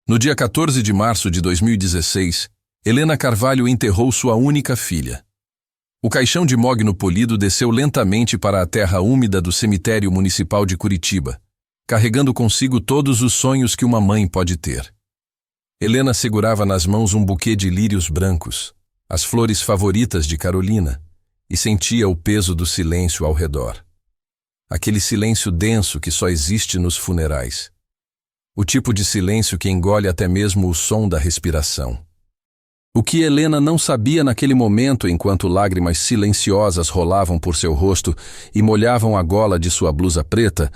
No dia 14 de março de 2016, Helena Carvalho enterrou sua única filha. O caixão de mogno polido desceu lentamente para a terra úmida do cemitério municipal de Curitiba, carregando consigo todos os sonhos que uma mãe pode ter. Helena segurava nas mãos um buquê de lírios brancos, as flores favoritas de Carolina, e sentia o peso do silêncio ao redor. Aquele silêncio denso que só existe nos funerais. O tipo de silêncio que engole até mesmo o som da respiração. O que Helena não sabia naquele momento, enquanto lágrimas silenciosas rolavam por seu rosto e molhavam a gola de sua blusa preta,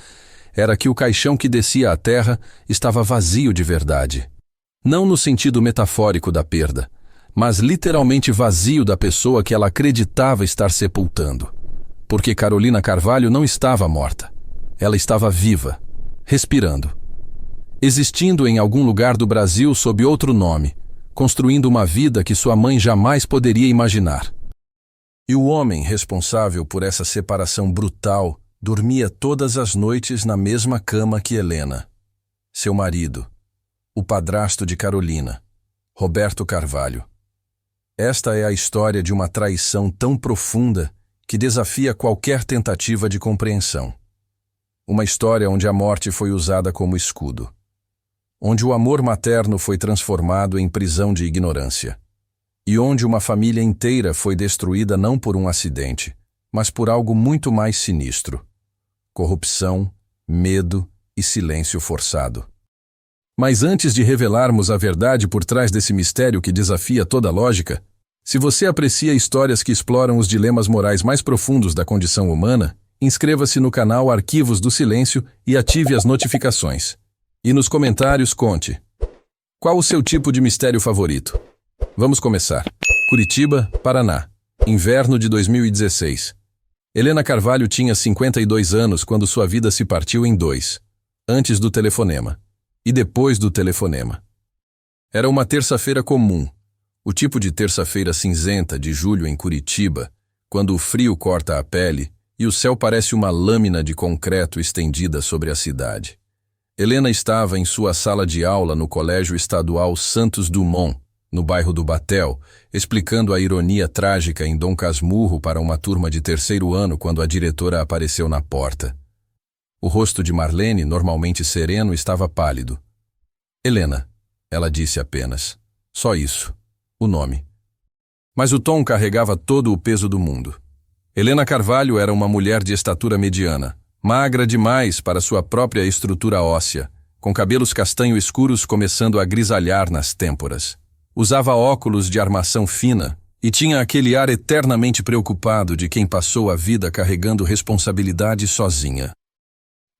era que o caixão que descia à terra estava vazio de verdade. Não no sentido metafórico da perda, mas literalmente vazio da pessoa que ela acreditava estar sepultando. Porque Carolina Carvalho não estava morta. Ela estava viva, respirando. Existindo em algum lugar do Brasil sob outro nome, construindo uma vida que sua mãe jamais poderia imaginar. E o homem responsável por essa separação brutal dormia todas as noites na mesma cama que Helena. Seu marido, o padrasto de Carolina, Roberto Carvalho. Esta é a história de uma traição tão profunda que desafia qualquer tentativa de compreensão. Uma história onde a morte foi usada como escudo. Onde o amor materno foi transformado em prisão de ignorância. E onde uma família inteira foi destruída não por um acidente, mas por algo muito mais sinistro. Corrupção, medo e silêncio forçado. Mas antes de revelarmos a verdade por trás desse mistério que desafia toda a lógica, se você aprecia histórias que exploram os dilemas morais mais profundos da condição humana, inscreva-se no canal Arquivos do Silêncio e ative as notificações. E nos comentários conte. Qual o seu tipo de mistério favorito? Vamos começar. Curitiba, Paraná. Inverno de 2016. Helena Carvalho tinha 52 anos quando sua vida se partiu em dois. Antes do telefonema. E depois do telefonema. Era uma terça-feira comum. O tipo de terça-feira cinzenta de julho em Curitiba, quando o frio corta a pele e o céu parece uma lâmina de concreto estendida sobre a cidade. Helena estava em sua sala de aula no Colégio Estadual Santos Dumont, no bairro do Batel, explicando a ironia trágica em Dom Casmurro para uma turma de terceiro ano quando a diretora apareceu na porta. O rosto de Marlene, normalmente sereno, estava pálido. Helena, ela disse apenas. Só isso. O nome. Mas o tom carregava todo o peso do mundo. Helena Carvalho era uma mulher de estatura mediana, magra demais para sua própria estrutura óssea, com cabelos castanho escuros começando a grisalhar nas têmporas. Usava óculos de armação fina e tinha aquele ar eternamente preocupado de quem passou a vida carregando responsabilidade sozinha.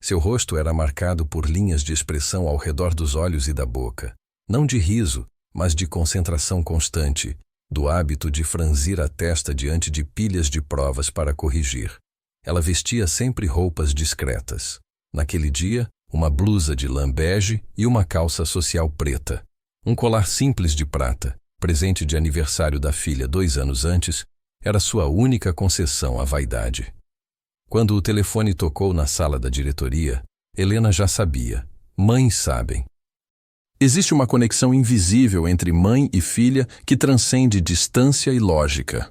Seu rosto era marcado por linhas de expressão ao redor dos olhos e da boca, não de riso, mas de concentração constante, do hábito de franzir a testa diante de pilhas de provas para corrigir. Ela vestia sempre roupas discretas. Naquele dia, uma blusa de lã bege e uma calça social preta. Um colar simples de prata, presente de aniversário da filha 2 anos antes, era sua única concessão à vaidade. Quando o telefone tocou na sala da diretoria, Helena já sabia. Mães sabem. Existe uma conexão invisível entre mãe e filha que transcende distância e lógica.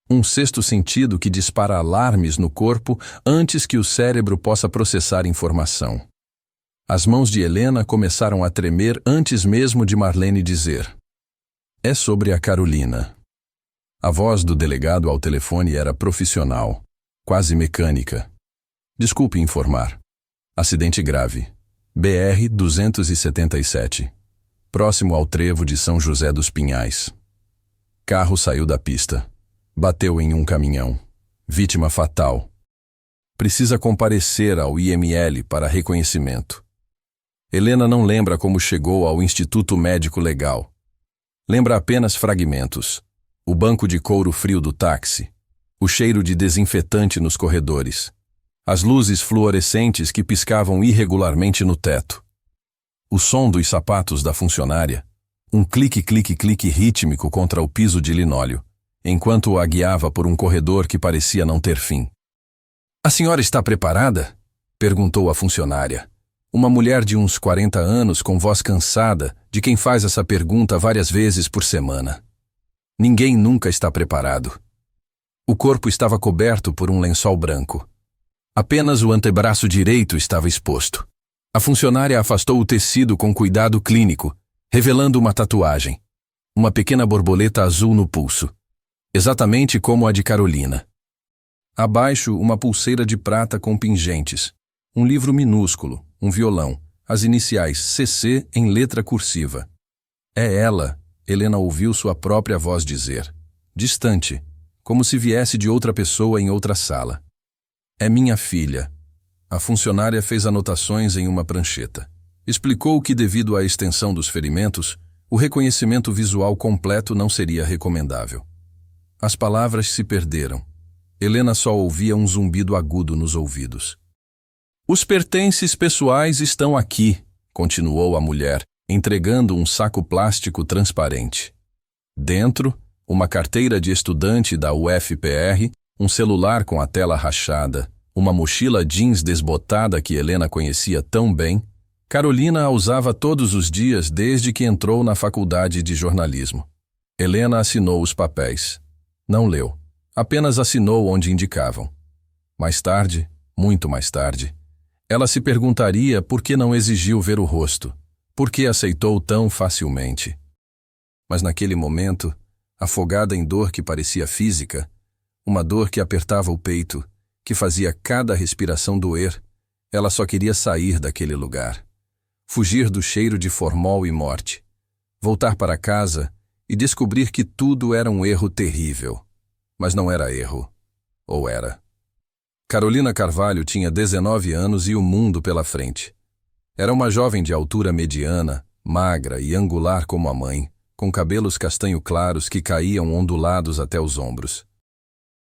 Um sexto sentido que dispara alarmes no corpo antes que o cérebro possa processar informação. As mãos de Helena começaram a tremer antes mesmo de Marlene dizer: "É sobre a Carolina." A voz do delegado ao telefone era profissional, quase mecânica. "Desculpe informar. Acidente grave. BR-277. Próximo ao trevo de São José dos Pinhais. Carro saiu da pista. Bateu em um caminhão. Vítima fatal. Precisa comparecer ao IML para reconhecimento." Helena não lembra como chegou ao Instituto Médico Legal. Lembra apenas fragmentos. O banco de couro frio do táxi. O cheiro de desinfetante nos corredores. As luzes fluorescentes que piscavam irregularmente no teto. O som dos sapatos da funcionária. Um clique-clique-clique rítmico contra o piso de linóleo, enquanto a guiava por um corredor que parecia não ter fim. "A senhora está preparada?" perguntou a funcionária. Uma mulher de uns 40 anos com voz cansada, de quem faz essa pergunta várias vezes por semana. Ninguém nunca está preparado. O corpo estava coberto por um lençol branco. Apenas o antebraço direito estava exposto. A funcionária afastou o tecido com cuidado clínico, revelando uma tatuagem. Uma pequena borboleta azul no pulso. Exatamente como a de Carolina. Abaixo, uma pulseira de prata com pingentes. Um livro minúsculo, um violão, as iniciais CC em letra cursiva. É ela, Helena ouviu sua própria voz dizer. Distante, como se viesse de outra pessoa em outra sala. É minha filha. A funcionária fez anotações em uma prancheta. Explicou que, devido à extensão dos ferimentos, o reconhecimento visual completo não seria recomendável. As palavras se perderam. Helena só ouvia um zumbido agudo nos ouvidos. Os pertences pessoais estão aqui, continuou a mulher, entregando um saco plástico transparente. Dentro, uma carteira de estudante da UFPR, um celular com a tela rachada, uma mochila jeans desbotada que Helena conhecia tão bem. Carolina a usava todos os dias desde que entrou na faculdade de jornalismo. Helena assinou os papéis. Não leu. Apenas assinou onde indicavam. Mais tarde, muito mais tarde, ela se perguntaria por que não exigiu ver o rosto, por que aceitou tão facilmente. Mas naquele momento, afogada em dor que parecia física, uma dor que apertava o peito, que fazia cada respiração doer, ela só queria sair daquele lugar. Fugir do cheiro de formol e morte. Voltar para casa e descobrir que tudo era um erro terrível. Mas não era erro. Ou era? Carolina Carvalho tinha 19 anos e o mundo pela frente. Era uma jovem de altura mediana, magra e angular como a mãe, com cabelos castanho claros que caíam ondulados até os ombros.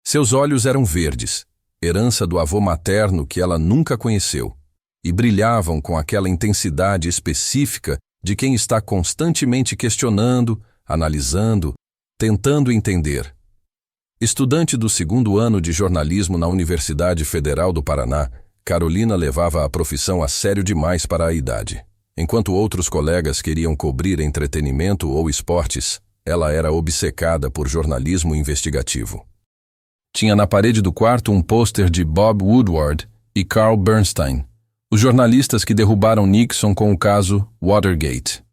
Seus olhos eram verdes, herança do avô materno que ela nunca conheceu, e brilhavam com aquela intensidade específica de quem está constantemente questionando, analisando, tentando entender. Estudante do 2º ano de jornalismo na Universidade Federal do Paraná, Carolina levava a profissão a sério demais para a idade. Enquanto outros colegas queriam cobrir entretenimento ou esportes, ela era obcecada por jornalismo investigativo. Tinha na parede do quarto um pôster de Bob Woodward e Carl Bernstein, os jornalistas que derrubaram Nixon com o caso Watergate.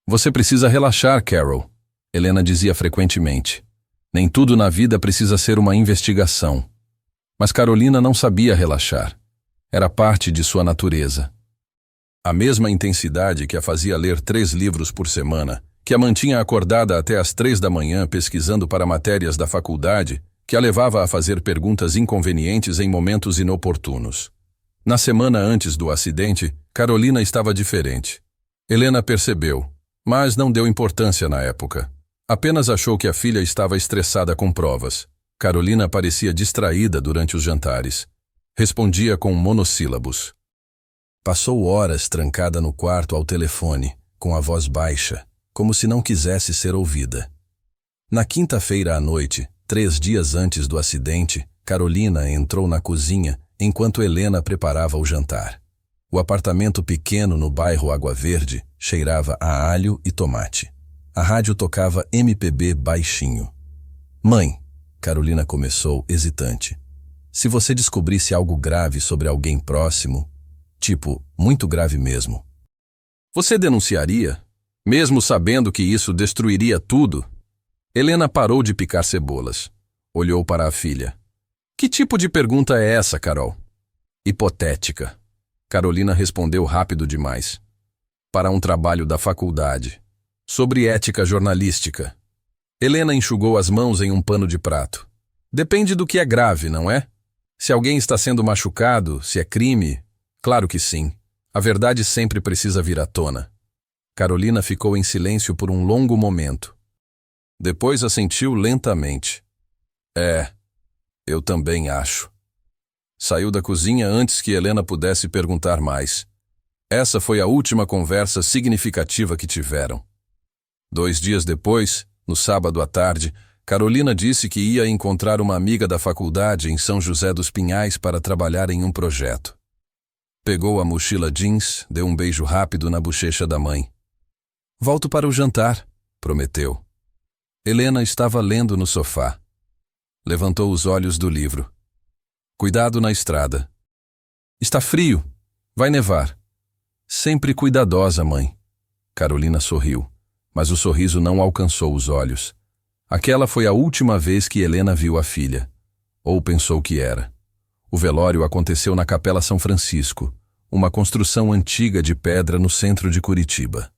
Você precisa relaxar, Carol, Helena dizia frequentemente. Nem tudo na vida precisa ser uma investigação. Mas Carolina não sabia relaxar. Era parte de sua natureza. A mesma intensidade que a fazia ler 3 livros por semana, que a mantinha acordada até às 3 da manhã pesquisando para matérias da faculdade, que a levava a fazer perguntas inconvenientes em momentos inoportunos. Na semana antes do acidente, Carolina estava diferente. Helena percebeu, mas não deu importância na época. Apenas achou que a filha estava estressada com provas. Carolina parecia distraída durante os jantares. Respondia com monossílabos. Passou horas trancada no quarto ao telefone, com a voz baixa, como se não quisesse ser ouvida. Na quinta-feira à noite, 3 dias antes do acidente, Carolina entrou na cozinha enquanto Helena preparava o jantar. O apartamento pequeno no bairro Água Verde cheirava a alho e tomate. A rádio tocava MPB baixinho. Mãe, Carolina começou hesitante. Se você descobrisse algo grave sobre alguém próximo, tipo, muito grave mesmo, você denunciaria, mesmo sabendo que isso destruiria tudo? Helena parou de picar cebolas. Olhou para a filha. Que tipo de pergunta é essa, Carol? Hipotética. Carolina respondeu rápido demais. Para um trabalho da faculdade. Sobre ética jornalística. Helena enxugou as mãos em um pano de prato. Depende do que é grave, não é? Se alguém está sendo machucado, se é crime, claro que sim. A verdade sempre precisa vir à tona. Carolina ficou em silêncio por um longo momento. Depois assentiu lentamente. Eu também acho. Saiu da cozinha antes que Helena pudesse perguntar mais. Essa foi a última conversa significativa que tiveram. 2 dias depois, no sábado à tarde, Carolina disse que ia encontrar uma amiga da faculdade em São José dos Pinhais para trabalhar em um projeto. Pegou a mochila jeans, deu um beijo rápido na bochecha da mãe. Volto para o jantar, prometeu. Helena estava lendo no sofá. Levantou os olhos do livro. Cuidado na estrada. Está frio. Vai nevar. Sempre cuidadosa, mãe. Carolina sorriu, mas o sorriso não alcançou os olhos. Aquela foi a última vez que Helena viu a filha. Ou pensou que era. O velório aconteceu na Capela São Francisco, uma construção antiga de pedra no centro de Curitiba.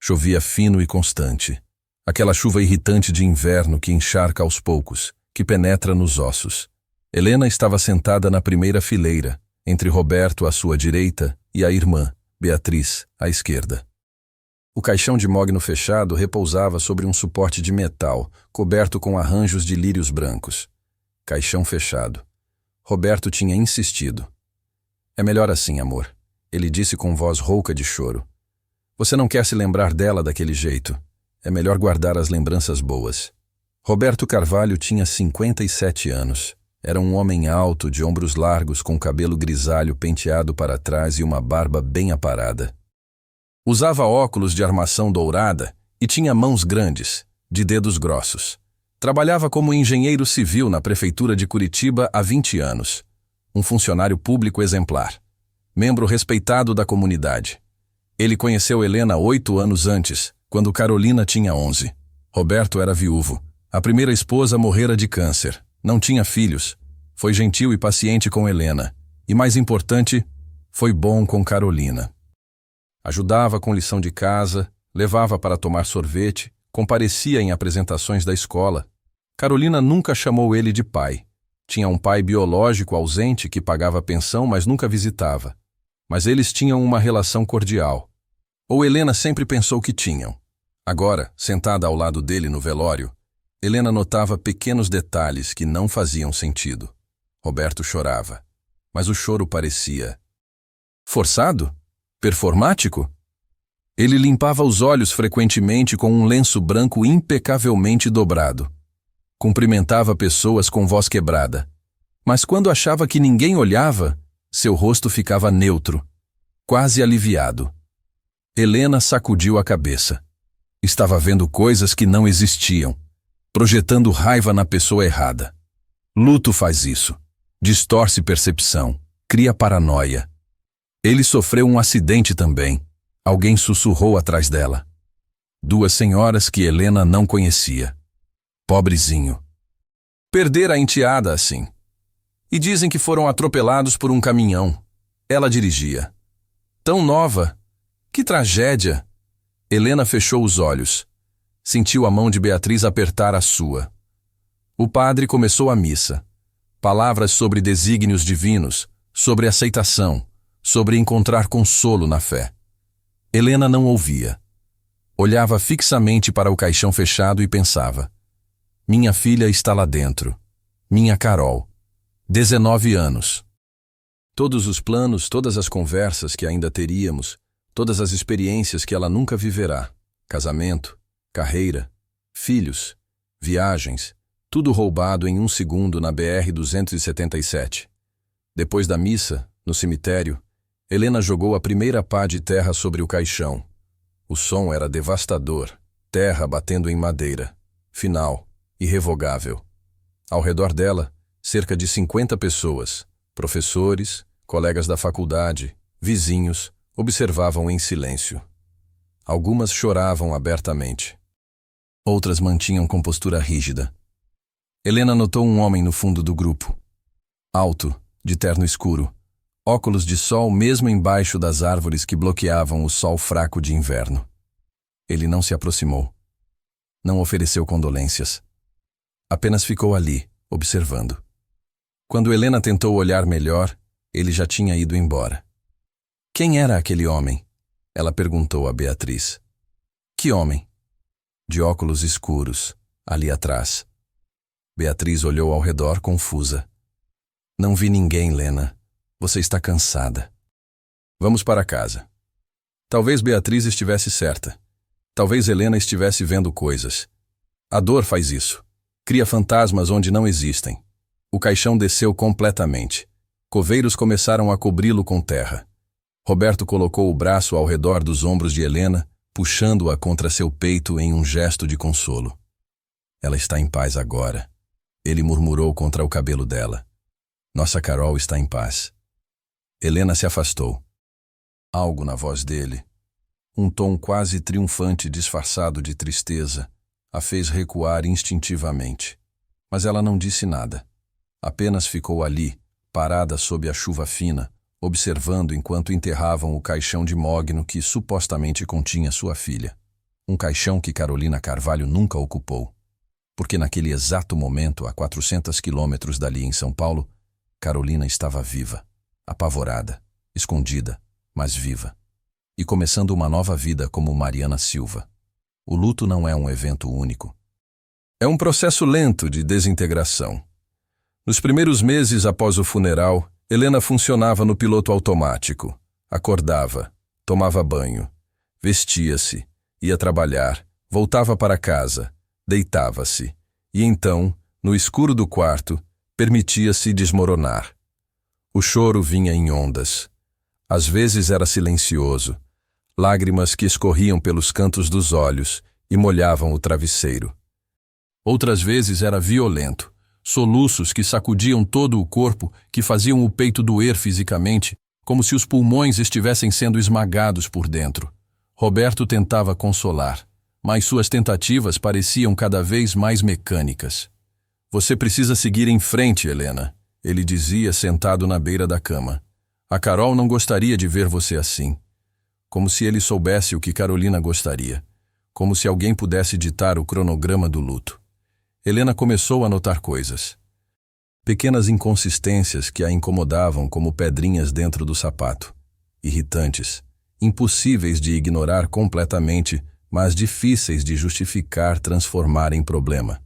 Chovia fino e constante. Aquela chuva irritante de inverno que encharca aos poucos, que penetra nos ossos. Helena estava sentada na primeira fileira, entre Roberto à sua direita e a irmã, Beatriz, à esquerda. O caixão de mogno fechado repousava sobre um suporte de metal, coberto com arranjos de lírios brancos. Caixão fechado. Roberto tinha insistido. É melhor assim, amor, ele disse com voz rouca de choro. Você não quer se lembrar dela daquele jeito. É melhor guardar as lembranças boas. Roberto Carvalho tinha 57 anos. Era um homem alto, de ombros largos, com cabelo grisalho penteado para trás e uma barba bem aparada. Usava óculos de armação dourada e tinha mãos grandes, de dedos grossos. Trabalhava como engenheiro civil na prefeitura de Curitiba há 20 anos. Um funcionário público exemplar. Membro respeitado da comunidade. Ele conheceu Helena 8 anos antes, quando Carolina tinha 11. Roberto era viúvo. A primeira esposa morrera de câncer. Não tinha filhos. Foi gentil e paciente com Helena. E mais importante, foi bom com Carolina. Ajudava com lição de casa, levava para tomar sorvete, comparecia em apresentações da escola. Carolina nunca chamou ele de pai. Tinha um pai biológico ausente que pagava pensão, mas nunca visitava. Mas eles tinham uma relação cordial. Ou Helena sempre pensou que tinham. Agora, sentada ao lado dele no velório, Helena notava pequenos detalhes que não faziam sentido. Roberto chorava, mas o choro parecia forçado? Performático? Ele limpava os olhos frequentemente com um lenço branco impecavelmente dobrado. Cumprimentava pessoas com voz quebrada. Mas quando achava que ninguém olhava, seu rosto ficava neutro, quase aliviado. Helena sacudiu a cabeça. Estava vendo coisas que não existiam, projetando raiva na pessoa errada. Luto faz isso. Distorce percepção, cria paranoia. Ele sofreu um acidente também. Alguém sussurrou atrás dela. 2 senhoras que Helena não conhecia. Pobrezinho. Perdera a enteada assim. E dizem que foram atropelados por um caminhão. Ela dirigia. Tão nova. Que tragédia! Helena fechou os olhos. Sentiu a mão de Beatriz apertar a sua. O padre começou a missa. Palavras sobre desígnios divinos, sobre aceitação, sobre encontrar consolo na fé. Helena não ouvia. Olhava fixamente para o caixão fechado e pensava: minha filha está lá dentro. Minha Carol. 19 anos. Todos os planos, todas as conversas que ainda teríamos, todas as experiências que ela nunca viverá. Casamento, carreira, filhos, viagens, tudo roubado em 1 segundo na BR-277. Depois da missa, no cemitério, Helena jogou a primeira pá de terra sobre o caixão. O som era devastador, terra batendo em madeira. Final, irrevogável. Ao redor dela, cerca de 50 pessoas, professores, colegas da faculdade, vizinhos, observavam em silêncio. Algumas choravam abertamente. Outras mantinham compostura rígida. Helena notou um homem no fundo do grupo. Alto, de terno escuro, óculos de sol mesmo embaixo das árvores que bloqueavam o sol fraco de inverno. Ele não se aproximou. Não ofereceu condolências. Apenas ficou ali, observando. Quando Helena tentou olhar melhor, ele já tinha ido embora. Quem era aquele homem? Ela perguntou a Beatriz. Que homem? De óculos escuros, ali atrás. Beatriz olhou ao redor confusa. Não vi ninguém, Lena. Você está cansada. Vamos para casa. Talvez Beatriz estivesse certa. Talvez Helena estivesse vendo coisas. A dor faz isso. Cria fantasmas onde não existem. O caixão desceu completamente. Coveiros começaram a cobri-lo com terra. Roberto colocou o braço ao redor dos ombros de Helena, puxando-a contra seu peito em um gesto de consolo. Ela está em paz agora. Ele murmurou contra o cabelo dela. Nossa Carol está em paz. Helena se afastou. Algo na voz dele, um tom quase triunfante disfarçado de tristeza, a fez recuar instintivamente. Mas ela não disse nada. Apenas ficou ali, parada sob a chuva fina, observando enquanto enterravam o caixão de mogno que supostamente continha sua filha. Um caixão que Carolina Carvalho nunca ocupou. Porque naquele exato momento, a 400 quilômetros dali em São Paulo, Carolina estava viva, apavorada, escondida, mas viva. E começando uma nova vida como Mariana Silva. O luto não é um evento único. É um processo lento de desintegração. Nos primeiros meses após o funeral, Helena funcionava no piloto automático. Acordava, tomava banho, vestia-se, ia trabalhar, voltava para casa, deitava-se, e então, no escuro do quarto, permitia-se desmoronar. O choro vinha em ondas. Às vezes era silencioso, lágrimas que escorriam pelos cantos dos olhos e molhavam o travesseiro. Outras vezes era violento, soluços que sacudiam todo o corpo, que faziam o peito doer fisicamente, como se os pulmões estivessem sendo esmagados por dentro. Roberto tentava consolar, mas suas tentativas pareciam cada vez mais mecânicas. Você precisa seguir em frente, Helena, ele dizia sentado na beira da cama. A Carol não gostaria de ver você assim. Como se ele soubesse o que Carolina gostaria. Como se alguém pudesse ditar o cronograma do luto. Helena começou a notar coisas. Pequenas inconsistências que a incomodavam como pedrinhas dentro do sapato. Irritantes, impossíveis de ignorar completamente, mas difíceis de justificar transformar em problema.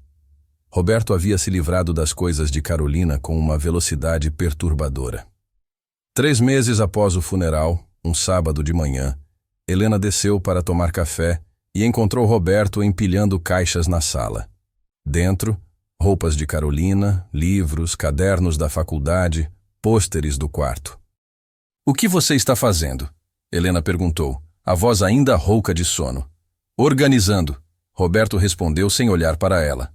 Roberto havia se livrado das coisas de Carolina com uma velocidade perturbadora. 3 meses após o funeral, um sábado de manhã, Helena desceu para tomar café e encontrou Roberto empilhando caixas na sala. Dentro, roupas de Carolina, livros, cadernos da faculdade, pôsteres do quarto. "O que você está fazendo?" Helena perguntou, a voz ainda rouca de sono. "Organizando", Roberto respondeu sem olhar para ela.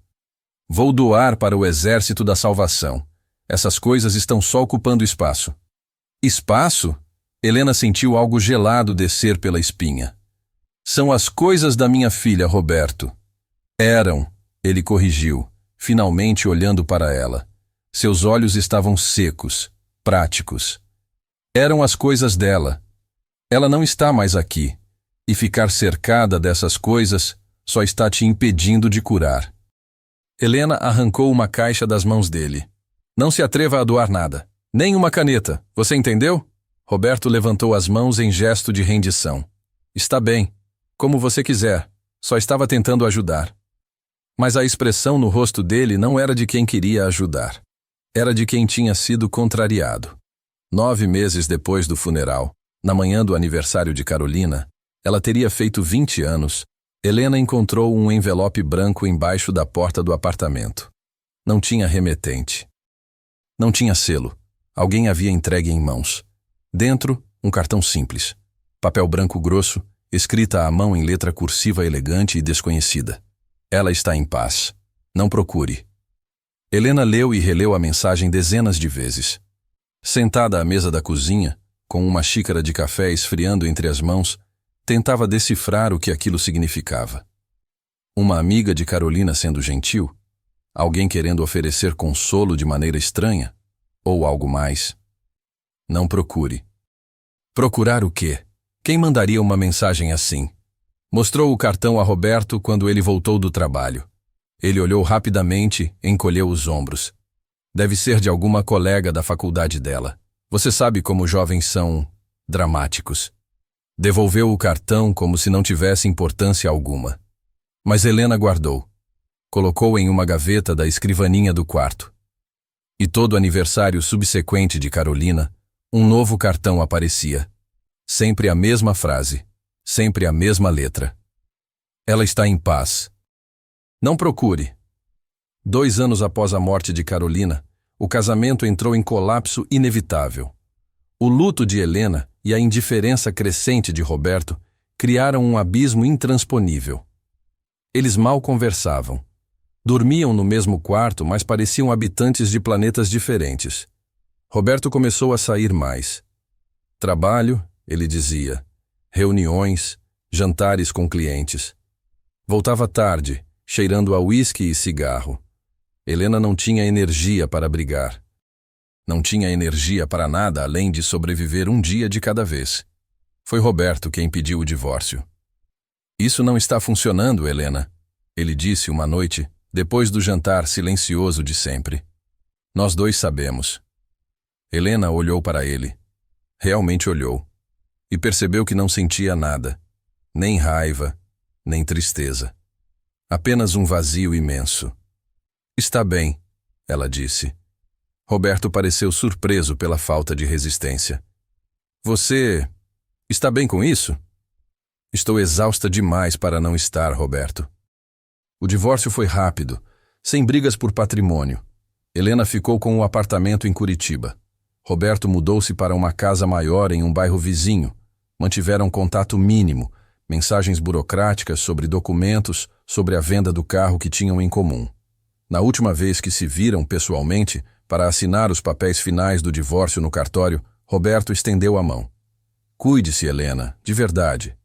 "Vou doar para o Exército da Salvação. Essas coisas estão só ocupando espaço." "Espaço?" Helena sentiu algo gelado descer pela espinha. "São as coisas da minha filha, Roberto." "Eram", ele corrigiu, finalmente olhando para ela. Seus olhos estavam secos, práticos. "Eram as coisas dela. Ela não está mais aqui. E ficar cercada dessas coisas só está te impedindo de curar." Helena arrancou uma caixa das mãos dele. "Não se atreva a doar nada. Nem uma caneta. Você entendeu?" Roberto levantou as mãos em gesto de rendição. "Está bem. Como você quiser. Só estava tentando ajudar." Mas a expressão no rosto dele não era de quem queria ajudar. Era de quem tinha sido contrariado. 9 meses depois do funeral, na manhã do aniversário de Carolina, ela teria feito 20 anos, Helena encontrou um envelope branco embaixo da porta do apartamento. Não tinha remetente. Não tinha selo. Alguém havia entregue em mãos. Dentro, um cartão simples. Papel branco grosso, escrita à mão em letra cursiva elegante e desconhecida. "Ela está em paz. Não procure." Helena leu e releu a mensagem dezenas de vezes. Sentada à mesa da cozinha, com uma xícara de café esfriando entre as mãos, tentava decifrar o que aquilo significava. Uma amiga de Carolina sendo gentil? Alguém querendo oferecer consolo de maneira estranha? Ou algo mais? Não procure. Procurar o quê? Quem mandaria uma mensagem assim? Mostrou o cartão a Roberto quando ele voltou do trabalho. Ele olhou rapidamente, encolheu os ombros. Deve ser de alguma colega da faculdade dela. Você sabe como jovens são dramáticos. Devolveu o cartão como se não tivesse importância alguma. Mas Helena guardou. Colocou em uma gaveta da escrivaninha do quarto. E todo aniversário subsequente de Carolina, um novo cartão aparecia. Sempre a mesma frase. Sempre a mesma letra. Ela está em paz. Não procure. 2 anos após a morte de Carolina, o casamento entrou em colapso inevitável. O luto de Helena e a indiferença crescente de Roberto criaram um abismo intransponível. Eles mal conversavam. Dormiam no mesmo quarto, mas pareciam habitantes de planetas diferentes. Roberto começou a sair mais. Trabalho, ele dizia, reuniões, jantares com clientes. Voltava tarde, cheirando a uísque e cigarro. Helena não tinha energia para brigar. Não tinha energia para nada além de sobreviver um dia de cada vez. Foi Roberto quem pediu o divórcio. Isso não está funcionando, Helena, ele disse uma noite, depois do jantar silencioso de sempre. Nós dois sabemos. Helena olhou para ele. Realmente olhou. E percebeu que não sentia nada. Nem raiva, nem tristeza. Apenas um vazio imenso. Está bem, ela disse. Roberto pareceu surpreso pela falta de resistência. Você está bem com isso? Estou exausta demais para não estar, Roberto. O divórcio foi rápido, sem brigas por patrimônio. Helena ficou com o apartamento em Curitiba. Roberto mudou-se para uma casa maior em um bairro vizinho. Mantiveram contato mínimo, mensagens burocráticas sobre documentos, sobre a venda do carro que tinham em comum. Na última vez que se viram pessoalmente, para assinar os papéis finais do divórcio no cartório, Roberto estendeu a mão. Cuide-se, Helena, de verdade.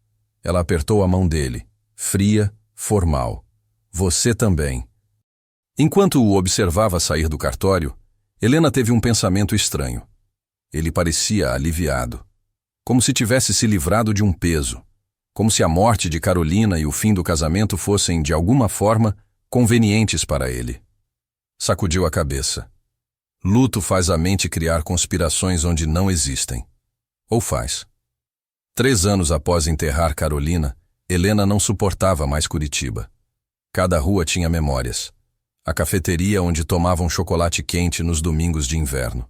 Ela apertou a mão dele, fria, formal. Você também. Enquanto o observava sair do cartório, Helena teve um pensamento estranho. Ele parecia aliviado. Como se tivesse se livrado de um peso. Como se a morte de Carolina e o fim do casamento fossem, de alguma forma, convenientes para ele. Sacudiu a cabeça. Luto faz a mente criar conspirações onde não existem. Ou faz. 3 anos após enterrar Carolina, Helena não suportava mais Curitiba. Cada rua tinha memórias. A cafeteria onde tomavam chocolate quente nos domingos de inverno.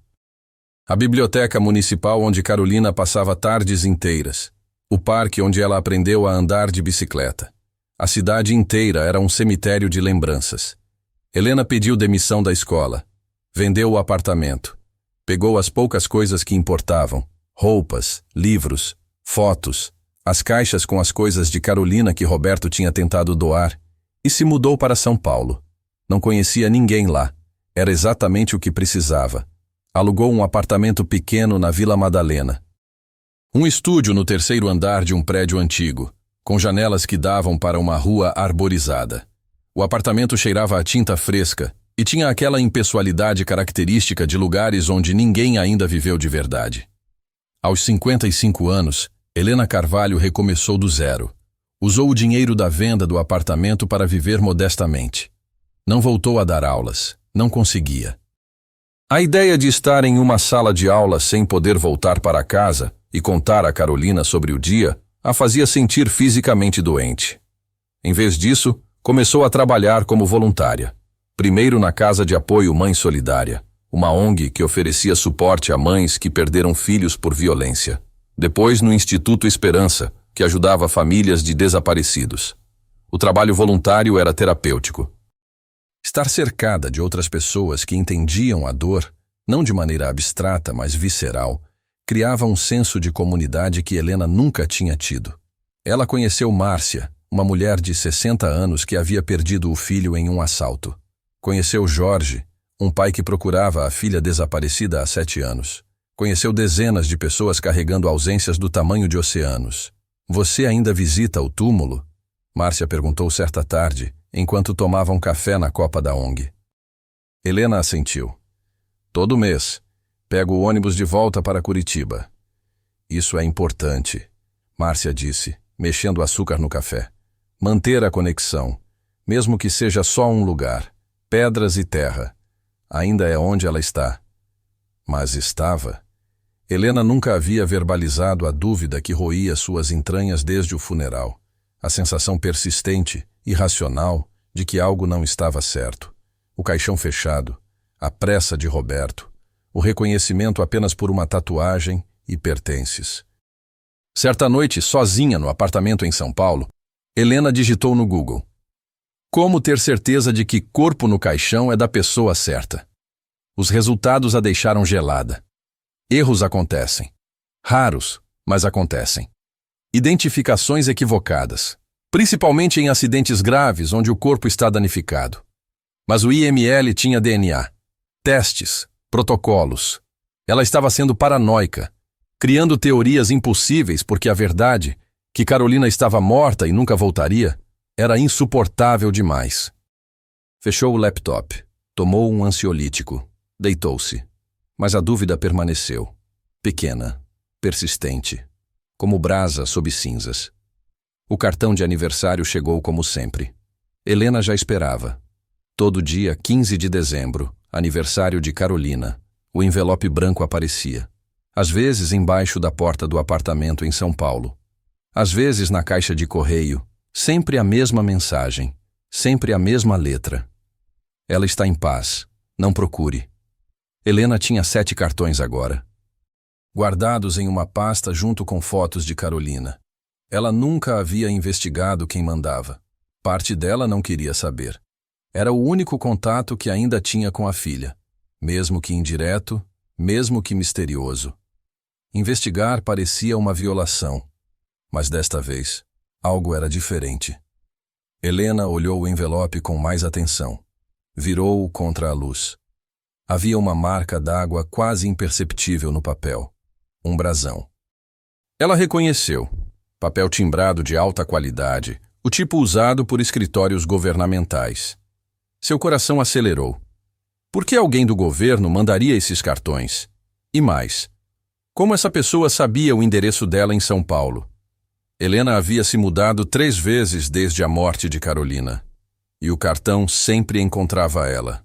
A biblioteca municipal onde Carolina passava tardes inteiras. O parque onde ela aprendeu a andar de bicicleta. A cidade inteira era um cemitério de lembranças. Helena pediu demissão da escola. Vendeu o apartamento. Pegou as poucas coisas que importavam. Roupas, livros, fotos, as caixas com as coisas de Carolina que Roberto tinha tentado doar, e se mudou para São Paulo. Não conhecia ninguém lá. Era exatamente o que precisava. Alugou um apartamento pequeno na Vila Madalena. Um estúdio no 3º andar de um prédio antigo, com janelas que davam para uma rua arborizada. O apartamento cheirava a tinta fresca e tinha aquela impessoalidade característica de lugares onde ninguém ainda viveu de verdade. Aos 55 anos, Helena Carvalho recomeçou do zero. Usou o dinheiro da venda do apartamento para viver modestamente. Não voltou a dar aulas. Não conseguia. A ideia de estar em uma sala de aula sem poder voltar para casa e contar a Carolina sobre o dia a fazia sentir fisicamente doente. Em vez disso, começou a trabalhar como voluntária. Primeiro na Casa de Apoio Mãe Solidária, uma ONG que oferecia suporte a mães que perderam filhos por violência. Depois no Instituto Esperança, que ajudava famílias de desaparecidos. O trabalho voluntário era terapêutico. Estar cercada de outras pessoas que entendiam a dor, não de maneira abstrata, mas visceral, criava um senso de comunidade que Helena nunca tinha tido. Ela conheceu Márcia, uma mulher de 60 anos que havia perdido o filho em um assalto. Conheceu Jorge, um pai que procurava a filha desaparecida há 7 anos. Conheceu dezenas de pessoas carregando ausências do tamanho de oceanos. Você ainda visita o túmulo? Márcia perguntou certa tarde, enquanto tomavam café na copa da ONG. Helena assentiu. Todo mês. Pego o ônibus de volta para Curitiba. Isso é importante, Márcia disse, mexendo açúcar no café. Manter a conexão, mesmo que seja só um lugar, pedras e terra. Ainda é onde ela está. Mas estava. Helena nunca havia verbalizado a dúvida que roía suas entranhas desde o funeral. A sensação persistente, irracional, de que algo não estava certo. O caixão fechado, a pressa de Roberto, o reconhecimento apenas por uma tatuagem e pertences. Certa noite, sozinha no apartamento em São Paulo, Helena digitou no Google: como ter certeza de que corpo no caixão é da pessoa certa? Os resultados a deixaram gelada. Erros acontecem. Raros, mas acontecem. Identificações equivocadas, principalmente em acidentes graves onde o corpo está danificado. Mas o IML tinha DNA, testes, protocolos. Ela estava sendo paranoica, criando teorias impossíveis porque a verdade, que Carolina estava morta e nunca voltaria, era insuportável demais. Fechou o laptop, tomou um ansiolítico, deitou-se. Mas a dúvida permaneceu, pequena, persistente, como brasa sob cinzas. O cartão de aniversário chegou como sempre. Helena já esperava. Todo dia, 15 de dezembro, aniversário de Carolina, o envelope branco aparecia. Às vezes embaixo da porta do apartamento em São Paulo. Às vezes na caixa de correio, sempre a mesma mensagem, sempre a mesma letra. Ela está em paz, não procure. Helena tinha 7 cartões agora, guardados em uma pasta junto com fotos de Carolina. Ela nunca havia investigado quem mandava. Parte dela não queria saber. Era o único contato que ainda tinha com a filha, mesmo que indireto, mesmo que misterioso. Investigar parecia uma violação, mas desta vez, algo era diferente. Helena olhou o envelope com mais atenção. Virou-o contra a luz. Havia uma marca d'água quase imperceptível no papel. Um brasão. Ela reconheceu. Papel timbrado de alta qualidade, o tipo usado por escritórios governamentais. Seu coração acelerou. Por que alguém do governo mandaria esses cartões? E mais, como essa pessoa sabia o endereço dela em São Paulo? Helena havia se mudado 3 vezes desde a morte de Carolina. E o cartão sempre encontrava ela.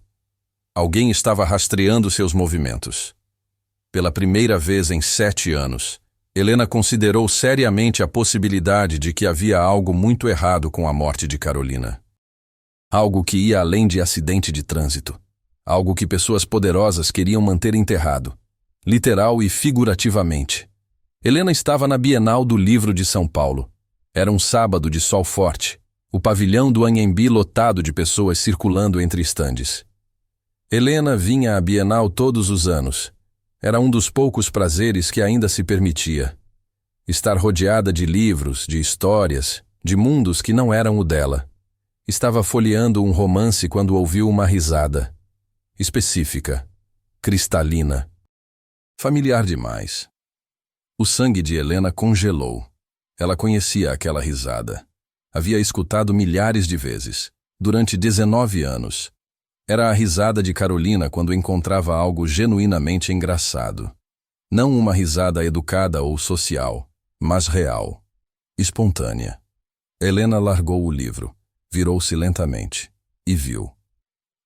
Alguém estava rastreando seus movimentos. Pela primeira vez em 7 anos, Helena considerou seriamente a possibilidade de que havia algo muito errado com a morte de Carolina. Algo que ia além de acidente de trânsito. Algo que pessoas poderosas queriam manter enterrado, literal e figurativamente. Helena estava na Bienal do Livro de São Paulo. Era um sábado de sol forte, o pavilhão do Anhembi lotado de pessoas circulando entre estandes. Helena vinha à Bienal todos os anos. Era um dos poucos prazeres que ainda se permitia. Estar rodeada de livros, de histórias, de mundos que não eram o dela. Estava folheando um romance quando ouviu uma risada. Específica, cristalina, familiar demais. O sangue de Helena congelou. Ela conhecia aquela risada. Havia escutado milhares de vezes, durante 19 anos. Era a risada de Carolina quando encontrava algo genuinamente engraçado. Não uma risada educada ou social, mas real, espontânea. Helena largou o livro, virou-se lentamente e viu.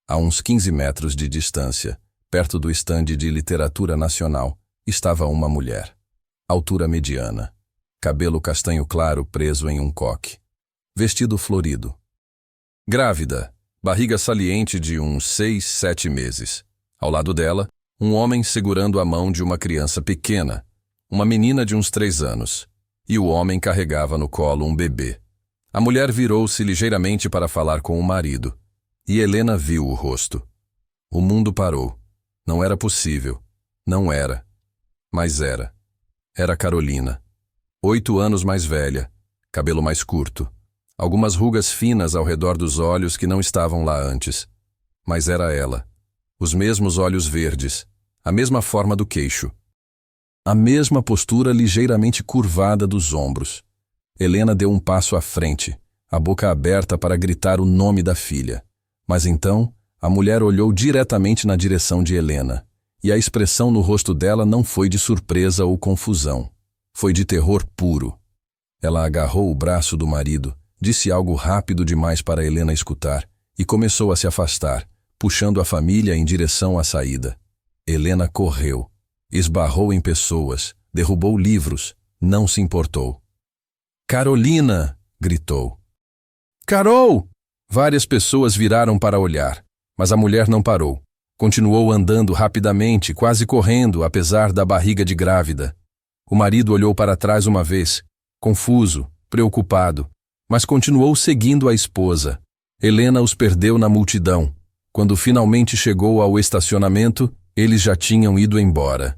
A uns 15 metros de distância, perto do estande de literatura nacional, estava uma mulher. Altura mediana, cabelo castanho claro preso em um coque. Vestido florido. Grávida, barriga saliente de uns 6, 7 meses. Ao lado dela, um homem segurando a mão de uma criança pequena, uma menina de uns 3 anos, e o homem carregava no colo um bebê. A mulher virou-se ligeiramente para falar com o marido, e Helena viu o rosto. O mundo parou. Não era possível. Não era. Mas era. Era Carolina. 8 anos mais velha, cabelo mais curto. Algumas rugas finas ao redor dos olhos que não estavam lá antes. Mas era ela. Os mesmos olhos verdes, a mesma forma do queixo. A mesma postura ligeiramente curvada dos ombros. Helena deu um passo à frente, a boca aberta para gritar o nome da filha. Mas então, a mulher olhou diretamente na direção de Helena, e a expressão no rosto dela não foi de surpresa ou confusão. Foi de terror puro. Ela agarrou o braço do marido, disse algo rápido demais para Helena escutar e começou a se afastar, puxando a família em direção à saída. Helena correu, esbarrou em pessoas, derrubou livros, não se importou. "Carolina!" gritou. "Carol!" Várias pessoas viraram para olhar, mas a mulher não parou. Continuou andando rapidamente, quase correndo, apesar da barriga de grávida. O marido olhou para trás uma vez, confuso, preocupado, mas continuou seguindo a esposa. Helena os perdeu na multidão. Quando finalmente chegou ao estacionamento, eles já tinham ido embora.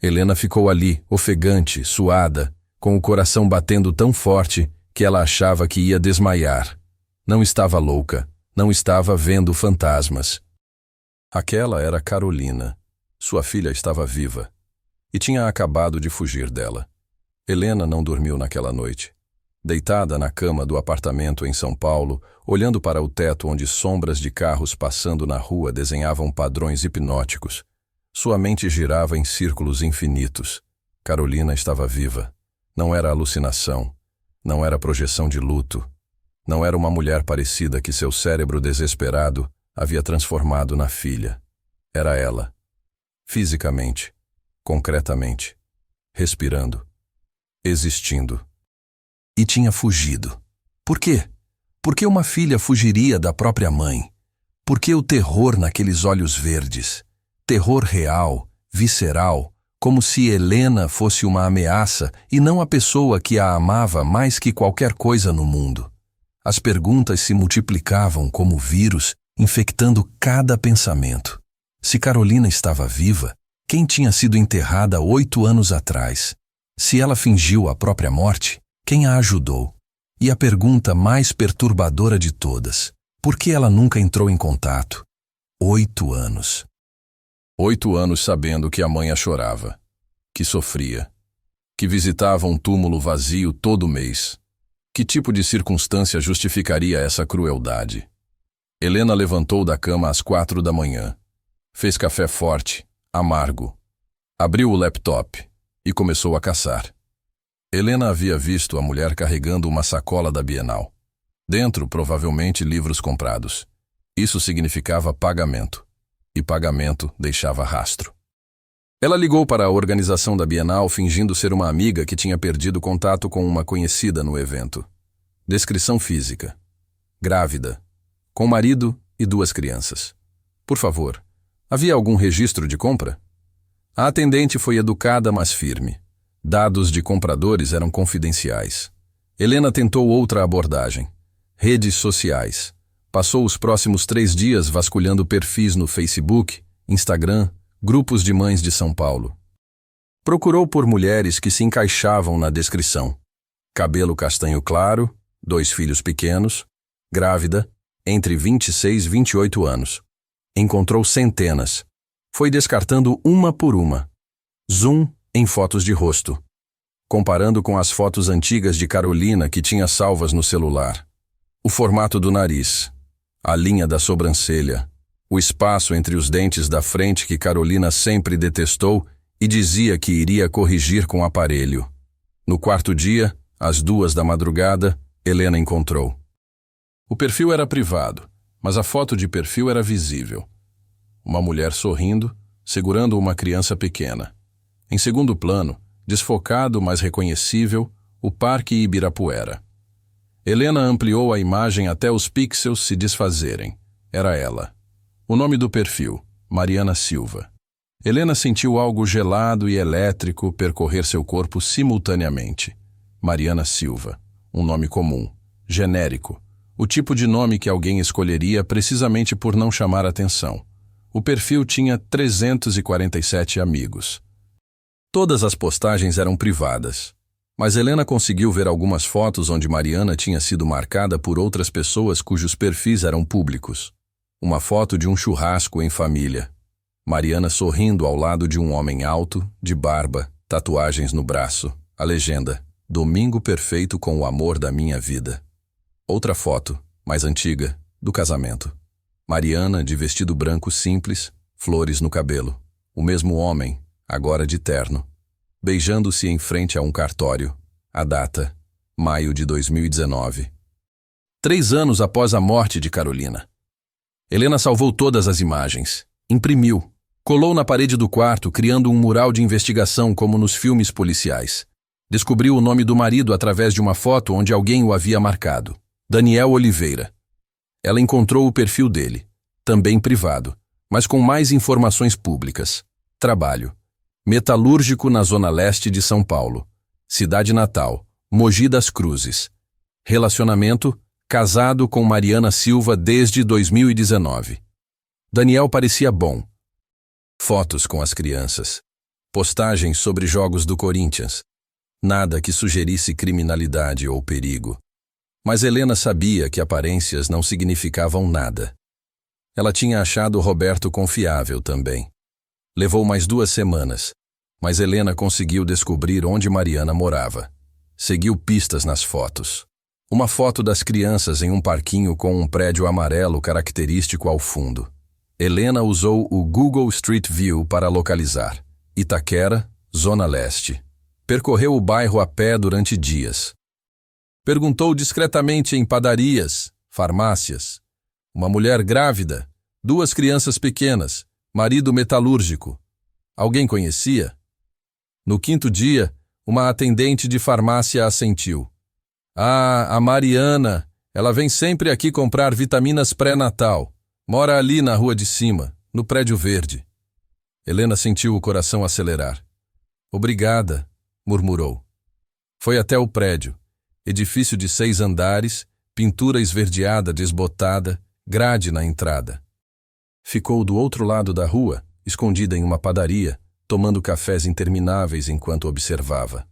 Helena ficou ali, ofegante, suada, com o coração batendo tão forte que ela achava que ia desmaiar. Não estava louca, não estava vendo fantasmas. Aquela era Carolina. Sua filha estava viva e tinha acabado de fugir dela. Helena não dormiu naquela noite. Deitada na cama do apartamento em São Paulo, olhando para o teto onde sombras de carros passando na rua desenhavam padrões hipnóticos, sua mente girava em círculos infinitos. Carolina estava viva. Não era alucinação. Não era projeção de luto. Não era uma mulher parecida que seu cérebro desesperado havia transformado na filha. Era ela. Fisicamente. Concretamente. Respirando. Existindo. E tinha fugido. Por quê? Por que uma filha fugiria da própria mãe? Por que o terror naqueles olhos verdes? Terror real, visceral, como se Helena fosse uma ameaça e não a pessoa que a amava mais que qualquer coisa no mundo. As perguntas se multiplicavam como vírus, infectando cada pensamento. Se Carolina estava viva, quem tinha sido enterrada 8 anos atrás? Se ela fingiu a própria morte, quem a ajudou? E a pergunta mais perturbadora de todas: por que ela nunca entrou em contato? 8 anos. 8 anos sabendo que a mãe a chorava, que sofria, que visitava um túmulo vazio todo mês. Que tipo de circunstância justificaria essa crueldade? Helena levantou da cama às 4 da manhã. Fez café forte, amargo. Abriu o laptop e começou a caçar. Helena havia visto a mulher carregando uma sacola da Bienal. Dentro, provavelmente, livros comprados. Isso significava pagamento. E pagamento deixava rastro. Ela ligou para a organização da Bienal fingindo ser uma amiga que tinha perdido contato com uma conhecida no evento. Descrição física. Grávida. Com marido e 2 crianças. Por favor, havia algum registro de compra? A atendente foi educada, mas firme. Dados de compradores eram confidenciais. Helena tentou outra abordagem. Redes sociais. Passou os próximos 3 dias vasculhando perfis no Facebook, Instagram, grupos de mães de São Paulo. Procurou por mulheres que se encaixavam na descrição. Cabelo castanho claro, 2 filhos pequenos, grávida, entre 26 e 28 anos. Encontrou centenas. Foi descartando uma por uma. Zoom em fotos de rosto, comparando com as fotos antigas de Carolina que tinha salvas no celular. O formato do nariz, a linha da sobrancelha, o espaço entre os dentes da frente que Carolina sempre detestou e dizia que iria corrigir com aparelho. No 4º dia, às 2 da madrugada, Helena encontrou. O perfil era privado, mas a foto de perfil era visível. Uma mulher sorrindo, segurando uma criança pequena. Em segundo plano, desfocado mas reconhecível, o Parque Ibirapuera. Helena ampliou a imagem até os pixels se desfazerem. Era ela. O nome do perfil, Mariana Silva. Helena sentiu algo gelado e elétrico percorrer seu corpo simultaneamente. Mariana Silva. Um nome comum, genérico. O tipo de nome que alguém escolheria precisamente por não chamar atenção. O perfil tinha 347 amigos. Todas as postagens eram privadas, mas Helena conseguiu ver algumas fotos onde Mariana tinha sido marcada por outras pessoas cujos perfis eram públicos. Uma foto de um churrasco em família. Mariana sorrindo ao lado de um homem alto, de barba, tatuagens no braço. A legenda: Domingo perfeito com o amor da minha vida. Outra foto, mais antiga, do casamento. Mariana de vestido branco simples, flores no cabelo. O mesmo homem, agora de terno, beijando-se em frente a um cartório. A data, maio de 2019. 3 anos após a morte de Carolina. Helena salvou todas as imagens, imprimiu, colou na parede do quarto, criando um mural de investigação como nos filmes policiais. Descobriu o nome do marido através de uma foto onde alguém o havia marcado. Daniel Oliveira. Ela encontrou o perfil dele, também privado, mas com mais informações públicas. Trabalho. Metalúrgico na zona leste de São Paulo. Cidade natal, Mogi das Cruzes. Relacionamento, casado com Mariana Silva desde 2019. Daniel parecia bom. Fotos com as crianças. Postagens sobre jogos do Corinthians. Nada que sugerisse criminalidade ou perigo. Mas Helena sabia que aparências não significavam nada. Ela tinha achado Roberto confiável também. Levou mais 2 semanas, mas Helena conseguiu descobrir onde Mariana morava. Seguiu pistas nas fotos. Uma foto das crianças em um parquinho com um prédio amarelo característico ao fundo. Helena usou o Google Street View para localizar. Itaquera, Zona Leste. Percorreu o bairro a pé durante dias. Perguntou discretamente em padarias, farmácias. Uma mulher grávida, 2 crianças pequenas, marido metalúrgico. Alguém conhecia? No 5º dia, uma atendente de farmácia assentiu. Ah, a Mariana, ela vem sempre aqui comprar vitaminas pré-natal. Mora ali na rua de cima, no prédio verde. Helena sentiu o coração acelerar. Obrigada, murmurou. Foi até o prédio. Edifício de 6 andares, pintura esverdeada desbotada, grade na entrada. Ficou do outro lado da rua, escondida em uma padaria, tomando cafés intermináveis enquanto observava.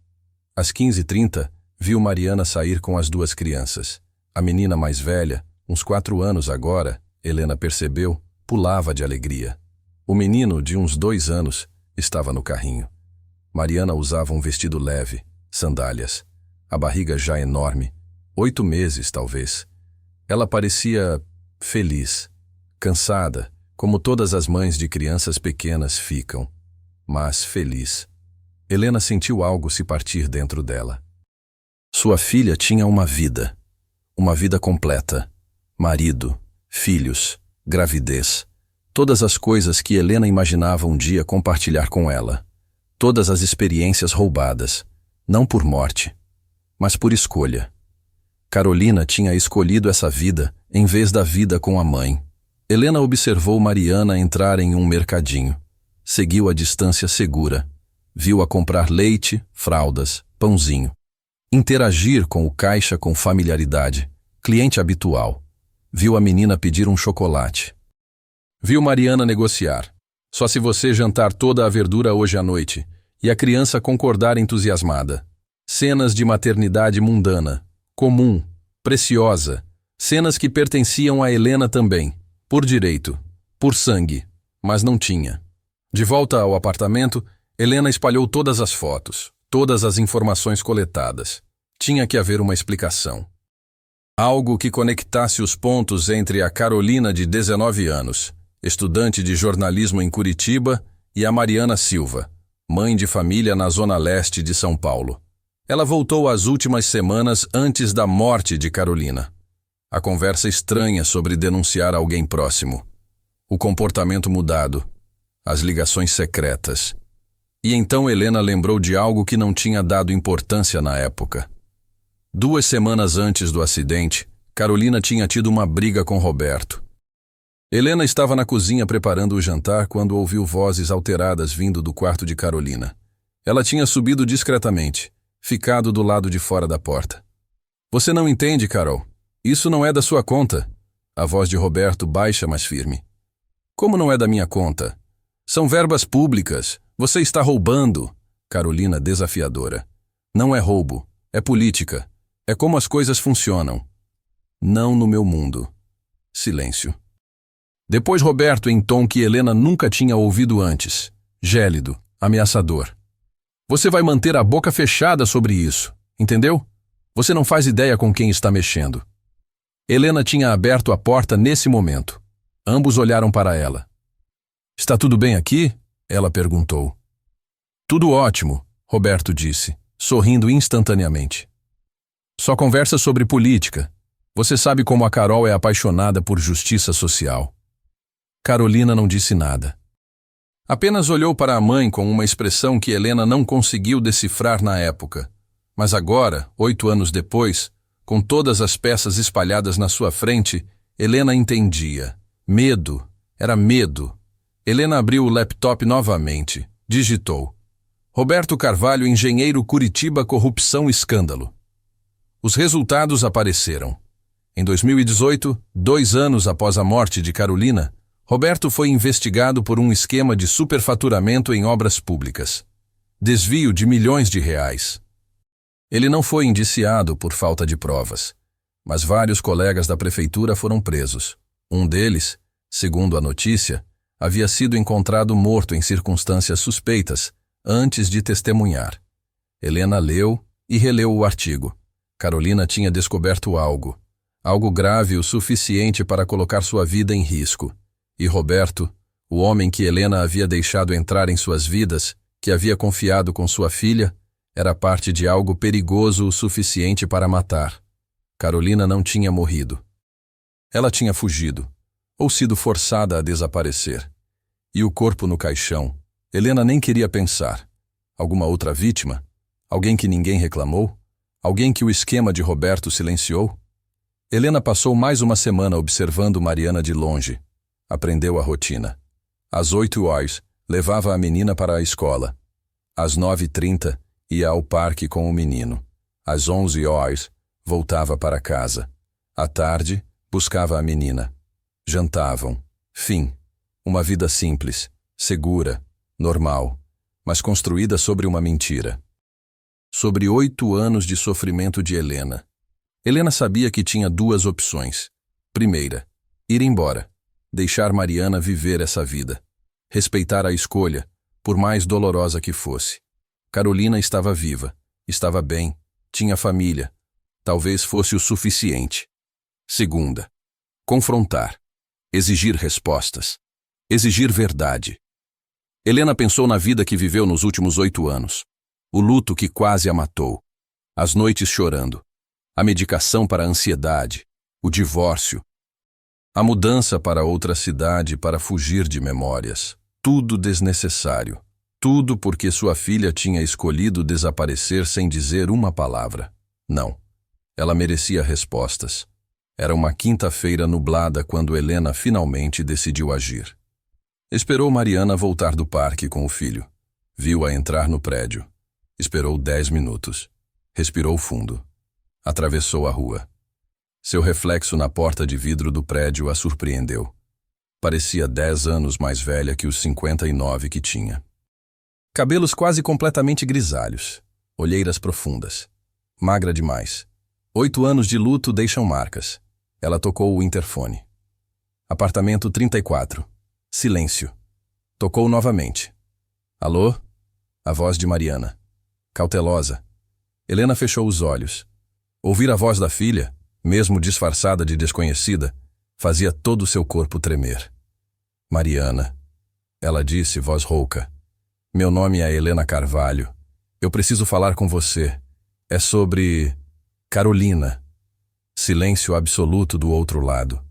Às 15h30, viu Mariana sair com as 2 crianças. A menina mais velha, uns 4 anos agora, Helena percebeu, pulava de alegria. O menino, de uns 2 anos, estava no carrinho. Mariana usava um vestido leve, sandálias. A barriga já enorme, 8 meses talvez. Ela parecia feliz, cansada, como todas as mães de crianças pequenas ficam, mas feliz. Helena sentiu algo se partir dentro dela. Sua filha tinha uma vida completa. Marido, filhos, gravidez. Todas as coisas que Helena imaginava um dia compartilhar com ela. Todas as experiências roubadas, não por morte, mas por escolha. Carolina tinha escolhido essa vida em vez da vida com a mãe. Helena observou Mariana entrar em um mercadinho. Seguiu a distância segura. Viu-a comprar leite, fraldas, pãozinho. Interagir com o caixa com familiaridade. Cliente habitual. Viu a menina pedir um chocolate. Viu Mariana negociar. Só se você jantar toda a verdura hoje à noite. E a criança concordar entusiasmada. Cenas de maternidade mundana, comum, preciosa. Cenas que pertenciam a Helena também, por direito, por sangue, mas não tinha. De volta ao apartamento, Helena espalhou todas as fotos, todas as informações coletadas. Tinha que haver uma explicação. Algo que conectasse os pontos entre a Carolina de 19 anos, estudante de jornalismo em Curitiba, e a Mariana Silva, mãe de família na Zona Leste de São Paulo. Ela voltou às últimas semanas antes da morte de Carolina. A conversa estranha sobre denunciar alguém próximo. O comportamento mudado. As ligações secretas. E então Helena lembrou de algo que não tinha dado importância na época. 2 semanas antes do acidente, Carolina tinha tido uma briga com Roberto. Helena estava na cozinha preparando o jantar quando ouviu vozes alteradas vindo do quarto de Carolina. Ela tinha subido discretamente, ficado do lado de fora da porta. Você não entende, Carol. Isso não é da sua conta. A voz de Roberto baixa, mas firme. Como não é da minha conta? São verbas públicas. Você está roubando. Carolina desafiadora. Não é roubo. É política. É como as coisas funcionam. Não no meu mundo. Silêncio. Depois Roberto em tom que Helena nunca tinha ouvido antes. Gélido, ameaçador. Você vai manter a boca fechada sobre isso, entendeu? Você não faz ideia com quem está mexendo. Helena tinha aberto a porta nesse momento. Ambos olharam para ela. Está tudo bem aqui? Ela perguntou. Tudo ótimo, Roberto disse, sorrindo instantaneamente. Só conversa sobre política. Você sabe como a Carol é apaixonada por justiça social. Carolina não disse nada. Apenas olhou para a mãe com uma expressão que Helena não conseguiu decifrar na época. Mas agora, 8 anos depois, com todas as peças espalhadas na sua frente, Helena entendia. Medo. Era medo. Helena abriu o laptop novamente. Digitou. Roberto Carvalho, engenheiro Curitiba, corrupção escândalo. Os resultados apareceram. Em 2018, 2 anos após a morte de Carolina, Roberto foi investigado por um esquema de superfaturamento em obras públicas. Desvio de milhões de reais. Ele não foi indiciado por falta de provas, mas vários colegas da prefeitura foram presos. Um deles, segundo a notícia, havia sido encontrado morto em circunstâncias suspeitas antes de testemunhar. Helena leu e releu o artigo. Carolina tinha descoberto algo grave o suficiente para colocar sua vida em risco. E Roberto, o homem que Helena havia deixado entrar em suas vidas, que havia confiado com sua filha, era parte de algo perigoso o suficiente para matar. Carolina não tinha morrido. Ela tinha fugido, ou sido forçada a desaparecer. E o corpo no caixão, Helena nem queria pensar. Alguma outra vítima? Alguém que ninguém reclamou? Alguém que o esquema de Roberto silenciou? Helena passou mais uma semana observando Mariana de longe. Aprendeu a rotina. Às 8h, levava a menina para a escola. Às 9h30, ia ao parque com o menino. Às 11h, voltava para casa. À tarde, buscava a menina. Jantavam. Fim. Uma vida simples, segura, normal, mas construída sobre uma mentira. Sobre 8 anos de sofrimento de Helena. Helena sabia que tinha 2 opções. Primeira, ir embora, deixar Mariana viver essa vida. Respeitar a escolha, por mais dolorosa que fosse. Carolina estava viva, estava bem, tinha família. Talvez fosse o suficiente. Segunda, confrontar, exigir respostas, exigir verdade. Helena pensou na vida que viveu nos últimos 8 anos. O luto que quase a matou. As noites chorando. A medicação para a ansiedade. O divórcio. A mudança para outra cidade para fugir de memórias. Tudo desnecessário. Tudo porque sua filha tinha escolhido desaparecer sem dizer uma palavra. Não. Ela merecia respostas. Era uma quinta-feira nublada quando Helena finalmente decidiu agir. Esperou Mariana voltar do parque com o filho. Viu-a entrar no prédio. Esperou 10 minutos. Respirou fundo. Atravessou a rua. Seu reflexo na porta de vidro do prédio a surpreendeu. Parecia 10 anos mais velha que os 59 que tinha. Cabelos quase completamente grisalhos. Olheiras profundas. Magra demais. 8 anos de luto deixam marcas. Ela tocou o interfone. Apartamento 34. Silêncio. Tocou novamente. Alô? A voz de Mariana. Cautelosa. Helena fechou os olhos. Ouvir a voz da filha, mesmo disfarçada de desconhecida, fazia todo o seu corpo tremer. Mariana. Ela disse, voz rouca. Meu nome é Helena Carvalho. Eu preciso falar com você. É sobre... Carolina. Silêncio absoluto do outro lado.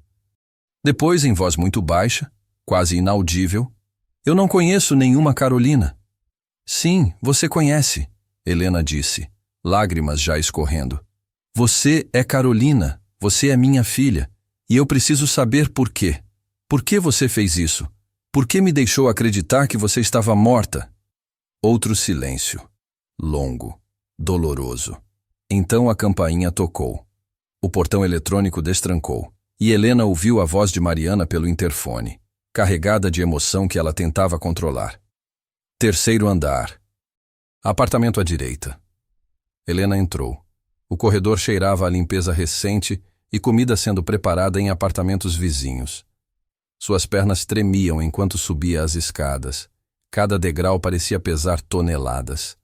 Depois, em voz muito baixa, quase inaudível, eu não conheço nenhuma Carolina. Sim, você conhece, Helena disse, lágrimas já escorrendo. Você é Carolina, você é minha filha, e eu preciso saber por quê. Por que você fez isso? Por que me deixou acreditar que você estava morta? Outro silêncio. Longo, doloroso. Então a campainha tocou. O portão eletrônico destrancou, e Helena ouviu a voz de Mariana pelo interfone, carregada de emoção que ela tentava controlar. 3º andar. Apartamento à direita. Helena entrou. O corredor cheirava a limpeza recente e comida sendo preparada em apartamentos vizinhos. Suas pernas tremiam enquanto subia as escadas. Cada degrau parecia pesar toneladas.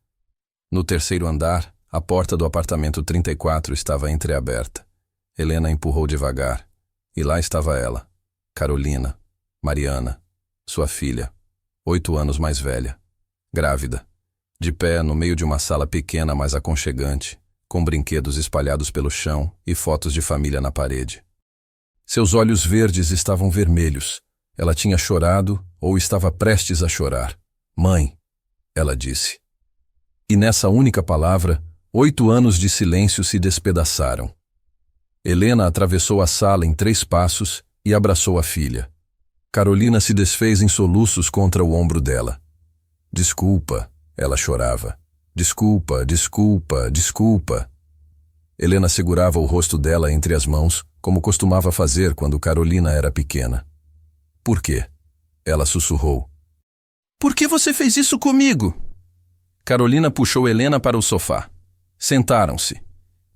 No 3º andar, a porta do apartamento 34 estava entreaberta. Helena empurrou devagar. E lá estava ela, Carolina, Mariana, sua filha, 8 anos mais velha, grávida, de pé no meio de uma sala pequena mas aconchegante, com brinquedos espalhados pelo chão e fotos de família na parede. Seus olhos verdes estavam vermelhos. Ela tinha chorado ou estava prestes a chorar. Mãe, ela disse. E nessa única palavra, 8 anos de silêncio se despedaçaram. Helena atravessou a sala em 3 passos e abraçou a filha. Carolina se desfez em soluços contra o ombro dela. Desculpa, ela chorava. Desculpa, desculpa, desculpa. Helena segurava o rosto dela entre as mãos, como costumava fazer quando Carolina era pequena. Por quê? Ela sussurrou. Por que você fez isso comigo? Carolina puxou Helena para o sofá. Sentaram-se.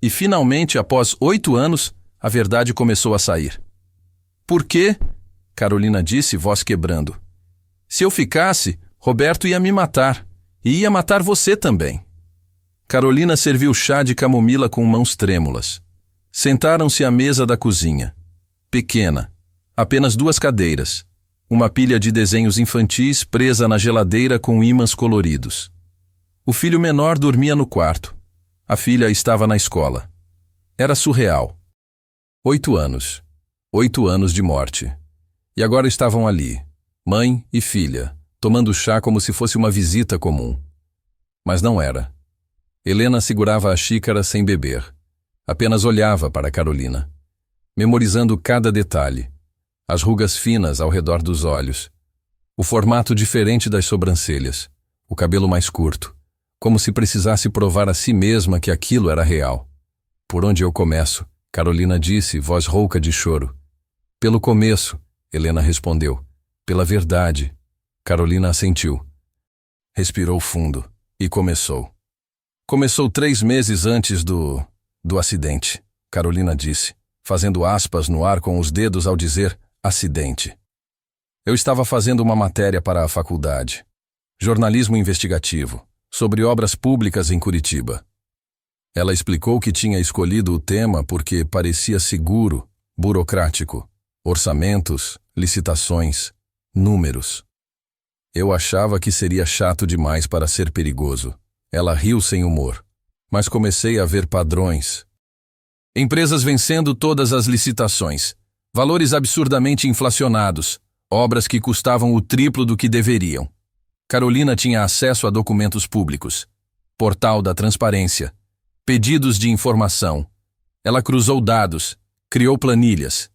E finalmente, após 8 anos, a verdade começou a sair. Por quê? Carolina disse, voz quebrando. Se eu ficasse, Roberto ia me matar. E ia matar você também. Carolina serviu chá de camomila com mãos trêmulas. Sentaram-se à mesa da cozinha. Pequena. Apenas 2 cadeiras. Uma pilha de desenhos infantis presa na geladeira com ímãs coloridos. O filho menor dormia no quarto. A filha estava na escola. Era surreal. 8 anos. 8 anos de morte. E agora estavam ali, mãe e filha, tomando chá como se fosse uma visita comum. Mas não era. Helena segurava a xícara sem beber. Apenas olhava para Carolina, memorizando cada detalhe. As rugas finas ao redor dos olhos. O formato diferente das sobrancelhas. O cabelo mais curto. Como se precisasse provar a si mesma que aquilo era real. Por onde eu começo? Carolina disse, voz rouca de choro. Pelo começo, Helena respondeu. Pela verdade. Carolina assentiu. Respirou fundo e começou. Começou 3 meses antes do acidente, Carolina disse, fazendo aspas no ar com os dedos ao dizer acidente. Eu estava fazendo uma matéria para a faculdade. Jornalismo investigativo, sobre obras públicas em Curitiba. Ela explicou que tinha escolhido o tema porque parecia seguro, burocrático, orçamentos, licitações, números. Eu achava que seria chato demais para ser perigoso. Ela riu sem humor, mas comecei a ver padrões. Empresas vencendo todas as licitações, valores absurdamente inflacionados, obras que custavam o triplo do que deveriam. Carolina tinha acesso a documentos públicos, portal da transparência, pedidos de informação. Ela cruzou dados, criou planilhas.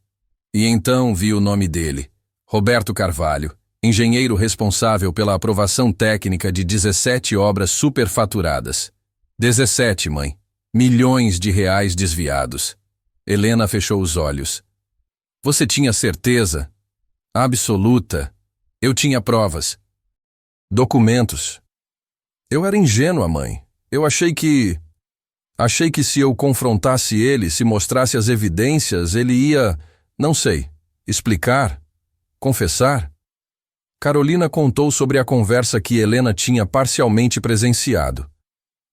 E então vi o nome dele, Roberto Carvalho, engenheiro responsável pela aprovação técnica de 17 obras superfaturadas. 17, mãe. Milhões de reais desviados. Helena fechou os olhos. Você tinha certeza? Absoluta. Eu tinha provas. Documentos. Eu era ingênua, mãe. Eu achei que se eu confrontasse ele, se mostrasse as evidências, ele ia, não sei, explicar, confessar. Carolina contou sobre a conversa que Helena tinha parcialmente presenciado.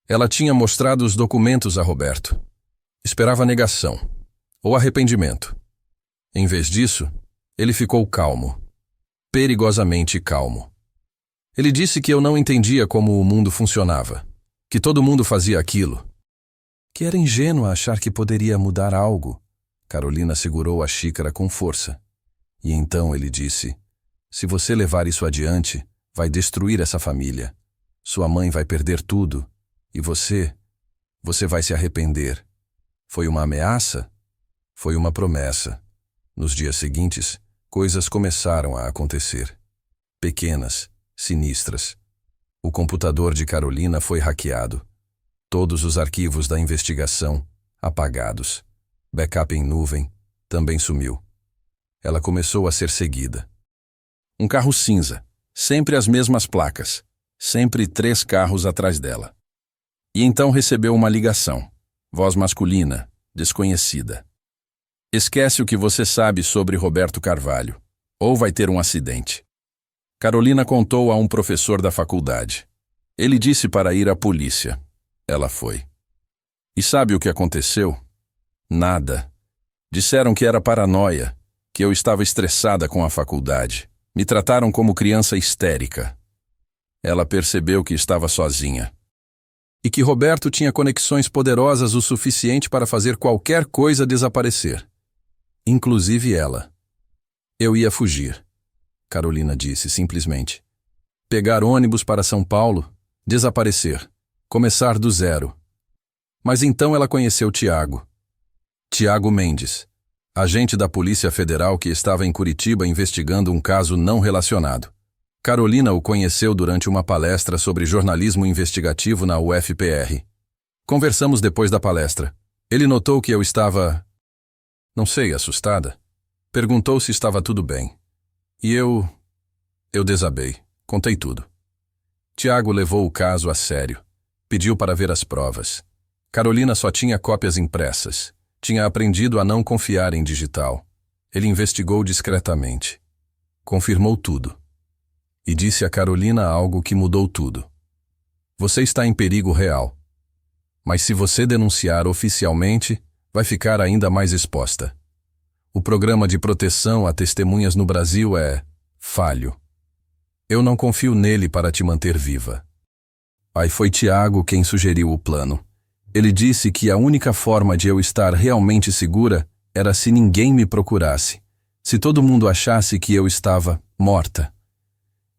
Ela tinha mostrado os documentos a Roberto. Esperava negação, ou arrependimento. Em vez disso, ele ficou calmo, perigosamente calmo. Ele disse que eu não entendia como o mundo funcionava, que todo mundo fazia aquilo, que era ingênua achar que poderia mudar algo. Carolina segurou a xícara com força. E então ele disse, se você levar isso adiante, vai destruir essa família. Sua mãe vai perder tudo. E você vai se arrepender. Foi uma ameaça? Foi uma promessa. Nos dias seguintes, coisas começaram a acontecer. Pequenas, sinistras. O computador de Carolina foi hackeado. Todos os arquivos da investigação, apagados. Backup em nuvem, também sumiu. Ela começou a ser seguida. Um carro cinza, sempre as mesmas placas, sempre 3 carros atrás dela. E então recebeu uma ligação, voz masculina, desconhecida. Esquece o que você sabe sobre Roberto Carvalho, ou vai ter um acidente. Carolina contou a um professor da faculdade. Ele disse para ir à polícia. Ela foi. E sabe o que aconteceu? Nada. Disseram que era paranoia, que eu estava estressada com a faculdade. Me trataram como criança histérica. Ela percebeu que estava sozinha. E que Roberto tinha conexões poderosas o suficiente para fazer qualquer coisa desaparecer. Inclusive ela. Eu ia fugir, Carolina disse simplesmente. Pegar ônibus para São Paulo, desaparecer, começar do zero. Mas então ela conheceu Tiago. Tiago Mendes, agente da Polícia Federal que estava em Curitiba investigando um caso não relacionado. Carolina o conheceu durante uma palestra sobre jornalismo investigativo na UFPR. Conversamos depois da palestra. Ele notou que eu estava, não sei, assustada. Perguntou se estava tudo bem. E eu desabei. Contei tudo. Tiago levou o caso a sério. Pediu para ver as provas. Carolina só tinha cópias impressas. Tinha aprendido a não confiar em digital. Ele investigou discretamente. Confirmou tudo. E disse a Carolina algo que mudou tudo. Você está em perigo real. Mas se você denunciar oficialmente, vai ficar ainda mais exposta. O programa de proteção a testemunhas no Brasil é falho. Eu não confio nele para te manter viva. Aí foi Tiago quem sugeriu o plano. Ele disse que a única forma de eu estar realmente segura era se ninguém me procurasse, se todo mundo achasse que eu estava morta.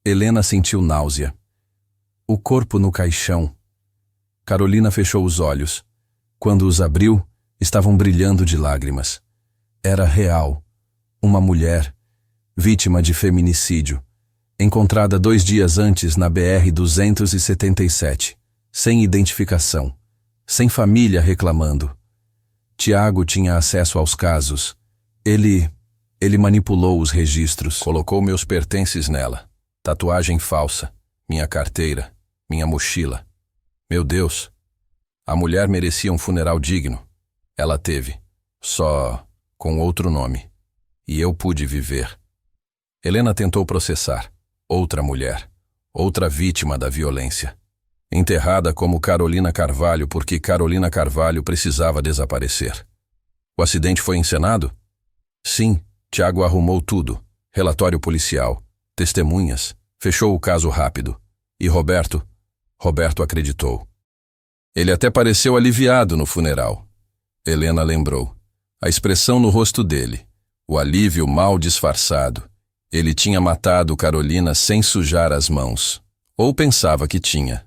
Helena sentiu náusea. O corpo no caixão. Carolina fechou os olhos. Quando os abriu, estavam brilhando de lágrimas. Era real. Uma mulher, vítima de feminicídio, encontrada 2 dias antes na BR-277, sem identificação, sem família reclamando. Tiago tinha acesso aos casos. Ele manipulou os registros. Colocou meus pertences nela. Tatuagem falsa, minha carteira, minha mochila. Meu Deus, a mulher merecia um funeral digno. Ela teve, só com outro nome. E eu pude viver. Helena tentou processar. Outra mulher, outra vítima da violência. Enterrada como Carolina Carvalho porque Carolina Carvalho precisava desaparecer. O acidente foi encenado? Sim, Tiago arrumou tudo. Relatório policial, testemunhas, fechou o caso rápido. E Roberto acreditou. Ele até pareceu aliviado no funeral. Helena lembrou. A expressão no rosto dele, o alívio mal disfarçado. Ele tinha matado Carolina sem sujar as mãos. Ou pensava que tinha.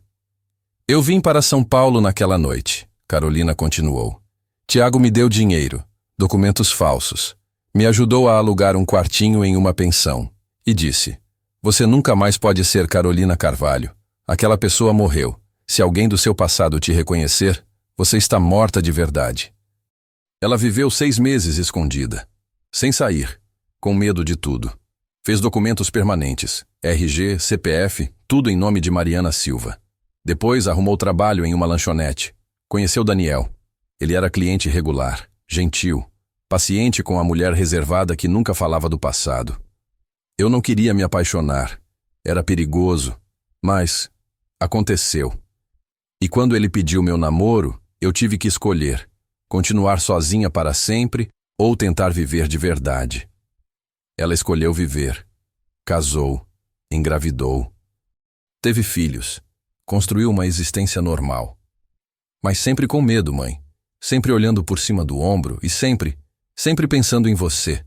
Eu vim para São Paulo naquela noite, Carolina continuou. Tiago me deu dinheiro, documentos falsos. Me ajudou a alugar um quartinho em uma pensão. E disse, você nunca mais pode ser Carolina Carvalho. Aquela pessoa morreu. Se alguém do seu passado te reconhecer, você está morta de verdade. Ela viveu 6 meses escondida, sem sair, com medo de tudo. Fez documentos permanentes, RG, CPF, tudo em nome de Mariana Silva. Depois arrumou trabalho em uma lanchonete. Conheceu Daniel. Ele era cliente regular, gentil, paciente com a mulher reservada que nunca falava do passado. Eu não queria me apaixonar. Era perigoso, mas aconteceu. E quando ele pediu meu namoro, eu tive que escolher, continuar sozinha para sempre ou tentar viver de verdade. Ela escolheu viver. Casou, engravidou. Teve filhos. Construiu uma existência normal. Mas sempre com medo, mãe. Sempre olhando por cima do ombro e sempre pensando em você.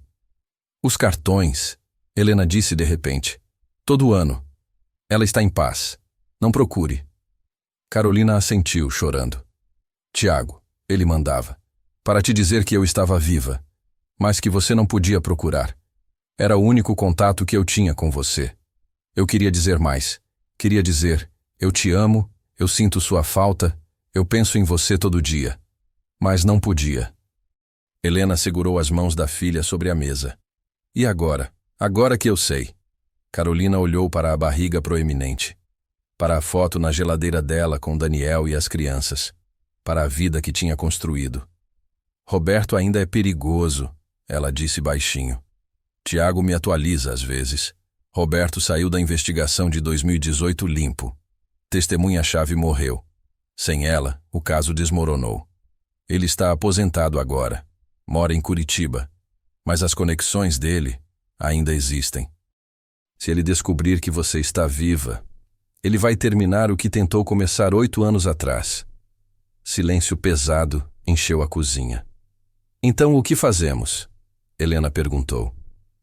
Os cartões, Helena disse de repente. Todo ano. Ela está em paz. Não procure. Carolina assentiu, chorando. Tiago, ele mandava. Para te dizer que eu estava viva, mas que você não podia procurar. Era o único contato que eu tinha com você. Eu queria dizer mais. Queria dizer, eu te amo, eu sinto sua falta, eu penso em você todo dia. Mas não podia. Helena segurou as mãos da filha sobre a mesa. E agora? Agora que eu sei. Carolina olhou para a barriga proeminente. Para a foto na geladeira dela com Daniel e as crianças. Para a vida que tinha construído. Roberto ainda é perigoso, ela disse baixinho. Tiago me atualiza às vezes. Roberto saiu da investigação de 2018 limpo. Testemunha-chave morreu. Sem ela, o caso desmoronou. Ele está aposentado agora. Mora em Curitiba. Mas as conexões dele ainda existem. Se ele descobrir que você está viva, ele vai terminar o que tentou começar 8 anos atrás. Silêncio pesado encheu a cozinha. Então o que fazemos? Helena perguntou.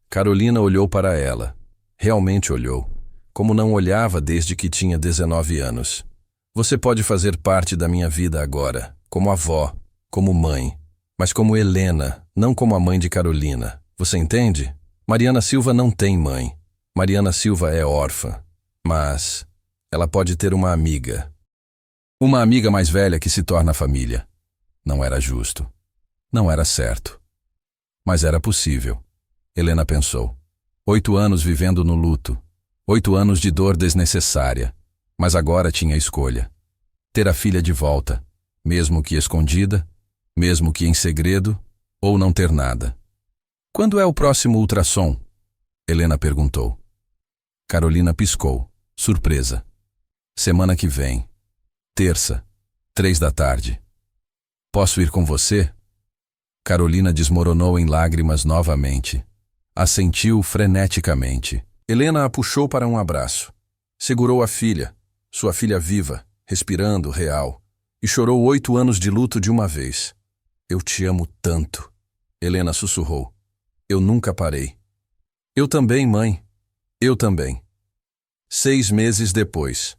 Carolina olhou para ela. Realmente olhou, como não olhava desde que tinha 19 anos. Você pode fazer parte da minha vida agora, como avó, como mãe, mas como Helena, não como a mãe de Carolina. Você entende? Mariana Silva não tem mãe. Mariana Silva é órfã. Mas ela pode ter uma amiga. Uma amiga mais velha que se torna família. Não era justo. Não era certo. Mas era possível. Helena pensou. 8 anos vivendo no luto. 8 anos de dor desnecessária. Mas agora tinha escolha. Ter a filha de volta. mesmo que escondida, mesmo que em segredo, ou não ter nada. Quando é o próximo ultrassom? Helena perguntou. Carolina piscou, surpresa. Semana que vem. Terça, 3 da tarde. Posso ir com você? Carolina desmoronou em lágrimas novamente. Assentiu freneticamente. Helena a puxou para um abraço. Segurou a filha, sua filha viva, respirando, real, e chorou 8 anos de luto de uma vez. Eu te amo tanto. Helena sussurrou. Eu nunca parei. Eu também, mãe. Eu também. 6 meses depois.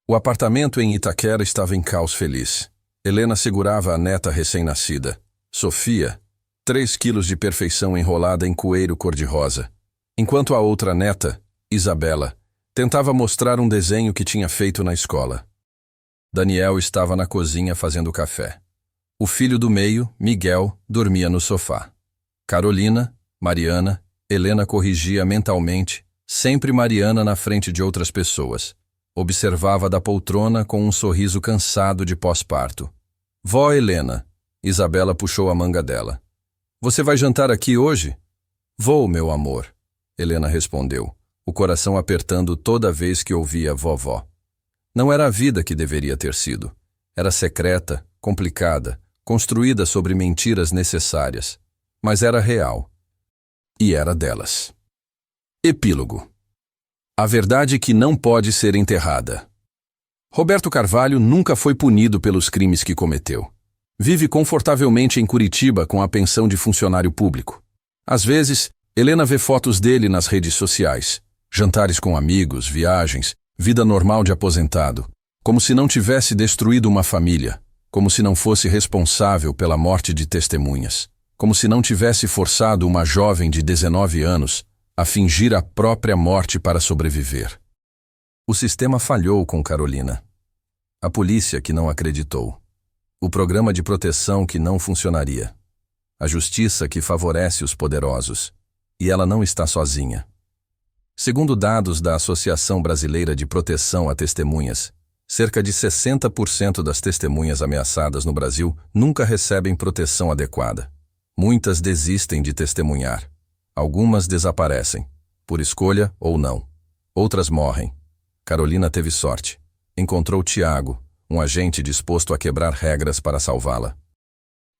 O apartamento em Itaquera estava em caos feliz. Helena segurava a neta recém-nascida, Sofia, 3 quilos de perfeição enrolada em coeiro cor-de-rosa, enquanto a outra neta, Isabela, tentava mostrar um desenho que tinha feito na escola. Daniel estava na cozinha fazendo café. O filho do meio, Miguel, dormia no sofá. Carolina, Mariana, Helena corrigia mentalmente, sempre Mariana na frente de outras pessoas. Observava da poltrona com um sorriso cansado de pós-parto. Vó Helena, Isabela puxou a manga dela. Você vai jantar aqui hoje? Vou, meu amor, Helena respondeu, o coração apertando toda vez que ouvia vovó. Não era a vida que deveria ter sido. Era secreta, complicada, construída sobre mentiras necessárias. Mas era real. E era delas. Epílogo. A verdade que não pode ser enterrada. Roberto Carvalho nunca foi punido pelos crimes que cometeu. Vive confortavelmente em Curitiba com a pensão de funcionário público. Às vezes, Helena vê fotos dele nas redes sociais. Jantares com amigos, viagens, vida normal de aposentado. Como se não tivesse destruído uma família. Como se não fosse responsável pela morte de testemunhas. Como se não tivesse forçado uma jovem de 19 anos a fingir a própria morte para sobreviver. O sistema falhou com Carolina. A polícia que não acreditou. O programa de proteção que não funcionaria. A justiça que favorece os poderosos. E ela não está sozinha. Segundo dados da Associação Brasileira de Proteção a Testemunhas, cerca de 60% das testemunhas ameaçadas no Brasil nunca recebem proteção adequada. Muitas desistem de testemunhar. Algumas desaparecem, por escolha ou não. Outras morrem. Carolina teve sorte. Encontrou Tiago, um agente disposto a quebrar regras para salvá-la.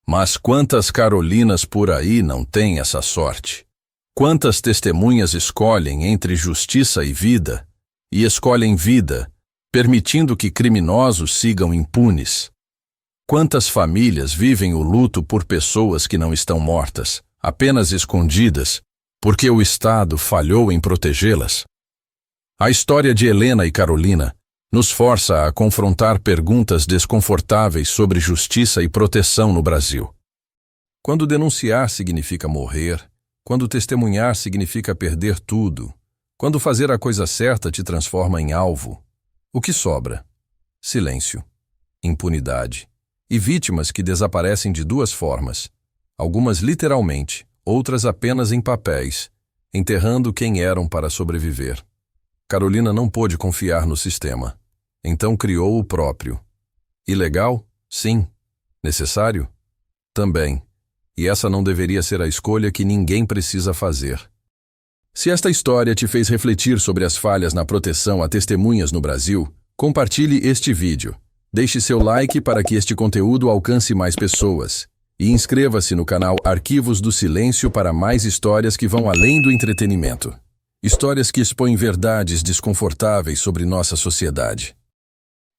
Mas quantas Carolinas por aí não têm essa sorte? Quantas testemunhas escolhem entre justiça e vida, e escolhem vida, permitindo que criminosos sigam impunes? Quantas famílias vivem o luto por pessoas que não estão mortas, apenas escondidas, porque o Estado falhou em protegê-las? A história de Helena e Carolina nos força a confrontar perguntas desconfortáveis sobre justiça e proteção no Brasil. Quando denunciar significa morrer, quando testemunhar significa perder tudo, quando fazer a coisa certa te transforma em alvo, o que sobra? Silêncio, impunidade e vítimas que desaparecem de 2 formas, algumas literalmente, outras apenas em papéis, enterrando quem eram para sobreviver. Carolina não pôde confiar no sistema, então criou o próprio. Ilegal? Sim. Necessário? Também. E essa não deveria ser a escolha que ninguém precisa fazer. Se esta história te fez refletir sobre as falhas na proteção a testemunhas no Brasil, compartilhe este vídeo. Deixe seu like para que este conteúdo alcance mais pessoas. E inscreva-se no canal Arquivos do Silêncio para mais histórias que vão além do entretenimento. Histórias que expõem verdades desconfortáveis sobre nossa sociedade.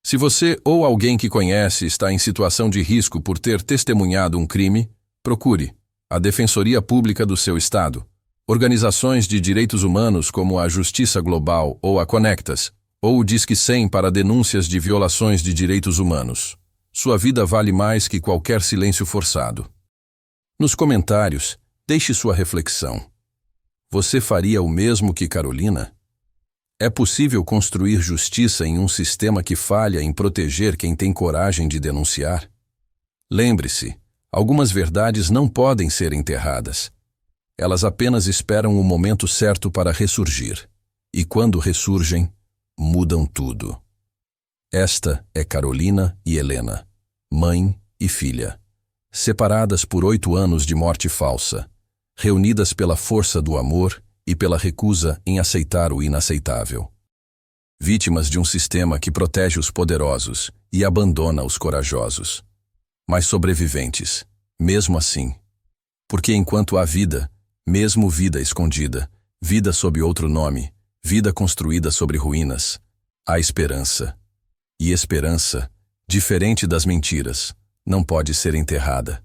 Se você ou alguém que conhece está em situação de risco por ter testemunhado um crime, procure a Defensoria Pública do seu estado, organizações de direitos humanos como a Justiça Global ou a Conectas, ou o Disque 100 para denúncias de violações de direitos humanos. Sua vida vale mais que qualquer silêncio forçado. Nos comentários, deixe sua reflexão. Você faria o mesmo que Carolina? É possível construir justiça em um sistema que falha em proteger quem tem coragem de denunciar? Lembre-se, algumas verdades não podem ser enterradas. Elas apenas esperam o momento certo para ressurgir. E quando ressurgem, mudam tudo. Esta é Carolina e Helena. mãe e filha, separadas por 8 anos de morte falsa, reunidas pela força do amor e pela recusa em aceitar o inaceitável. Vítimas de um sistema que protege os poderosos e abandona os corajosos. Mas sobreviventes, mesmo assim. Porque enquanto há vida, mesmo vida escondida, vida sob outro nome, vida construída sobre ruínas, há esperança. E esperança, diferente das mentiras, não pode ser enterrada.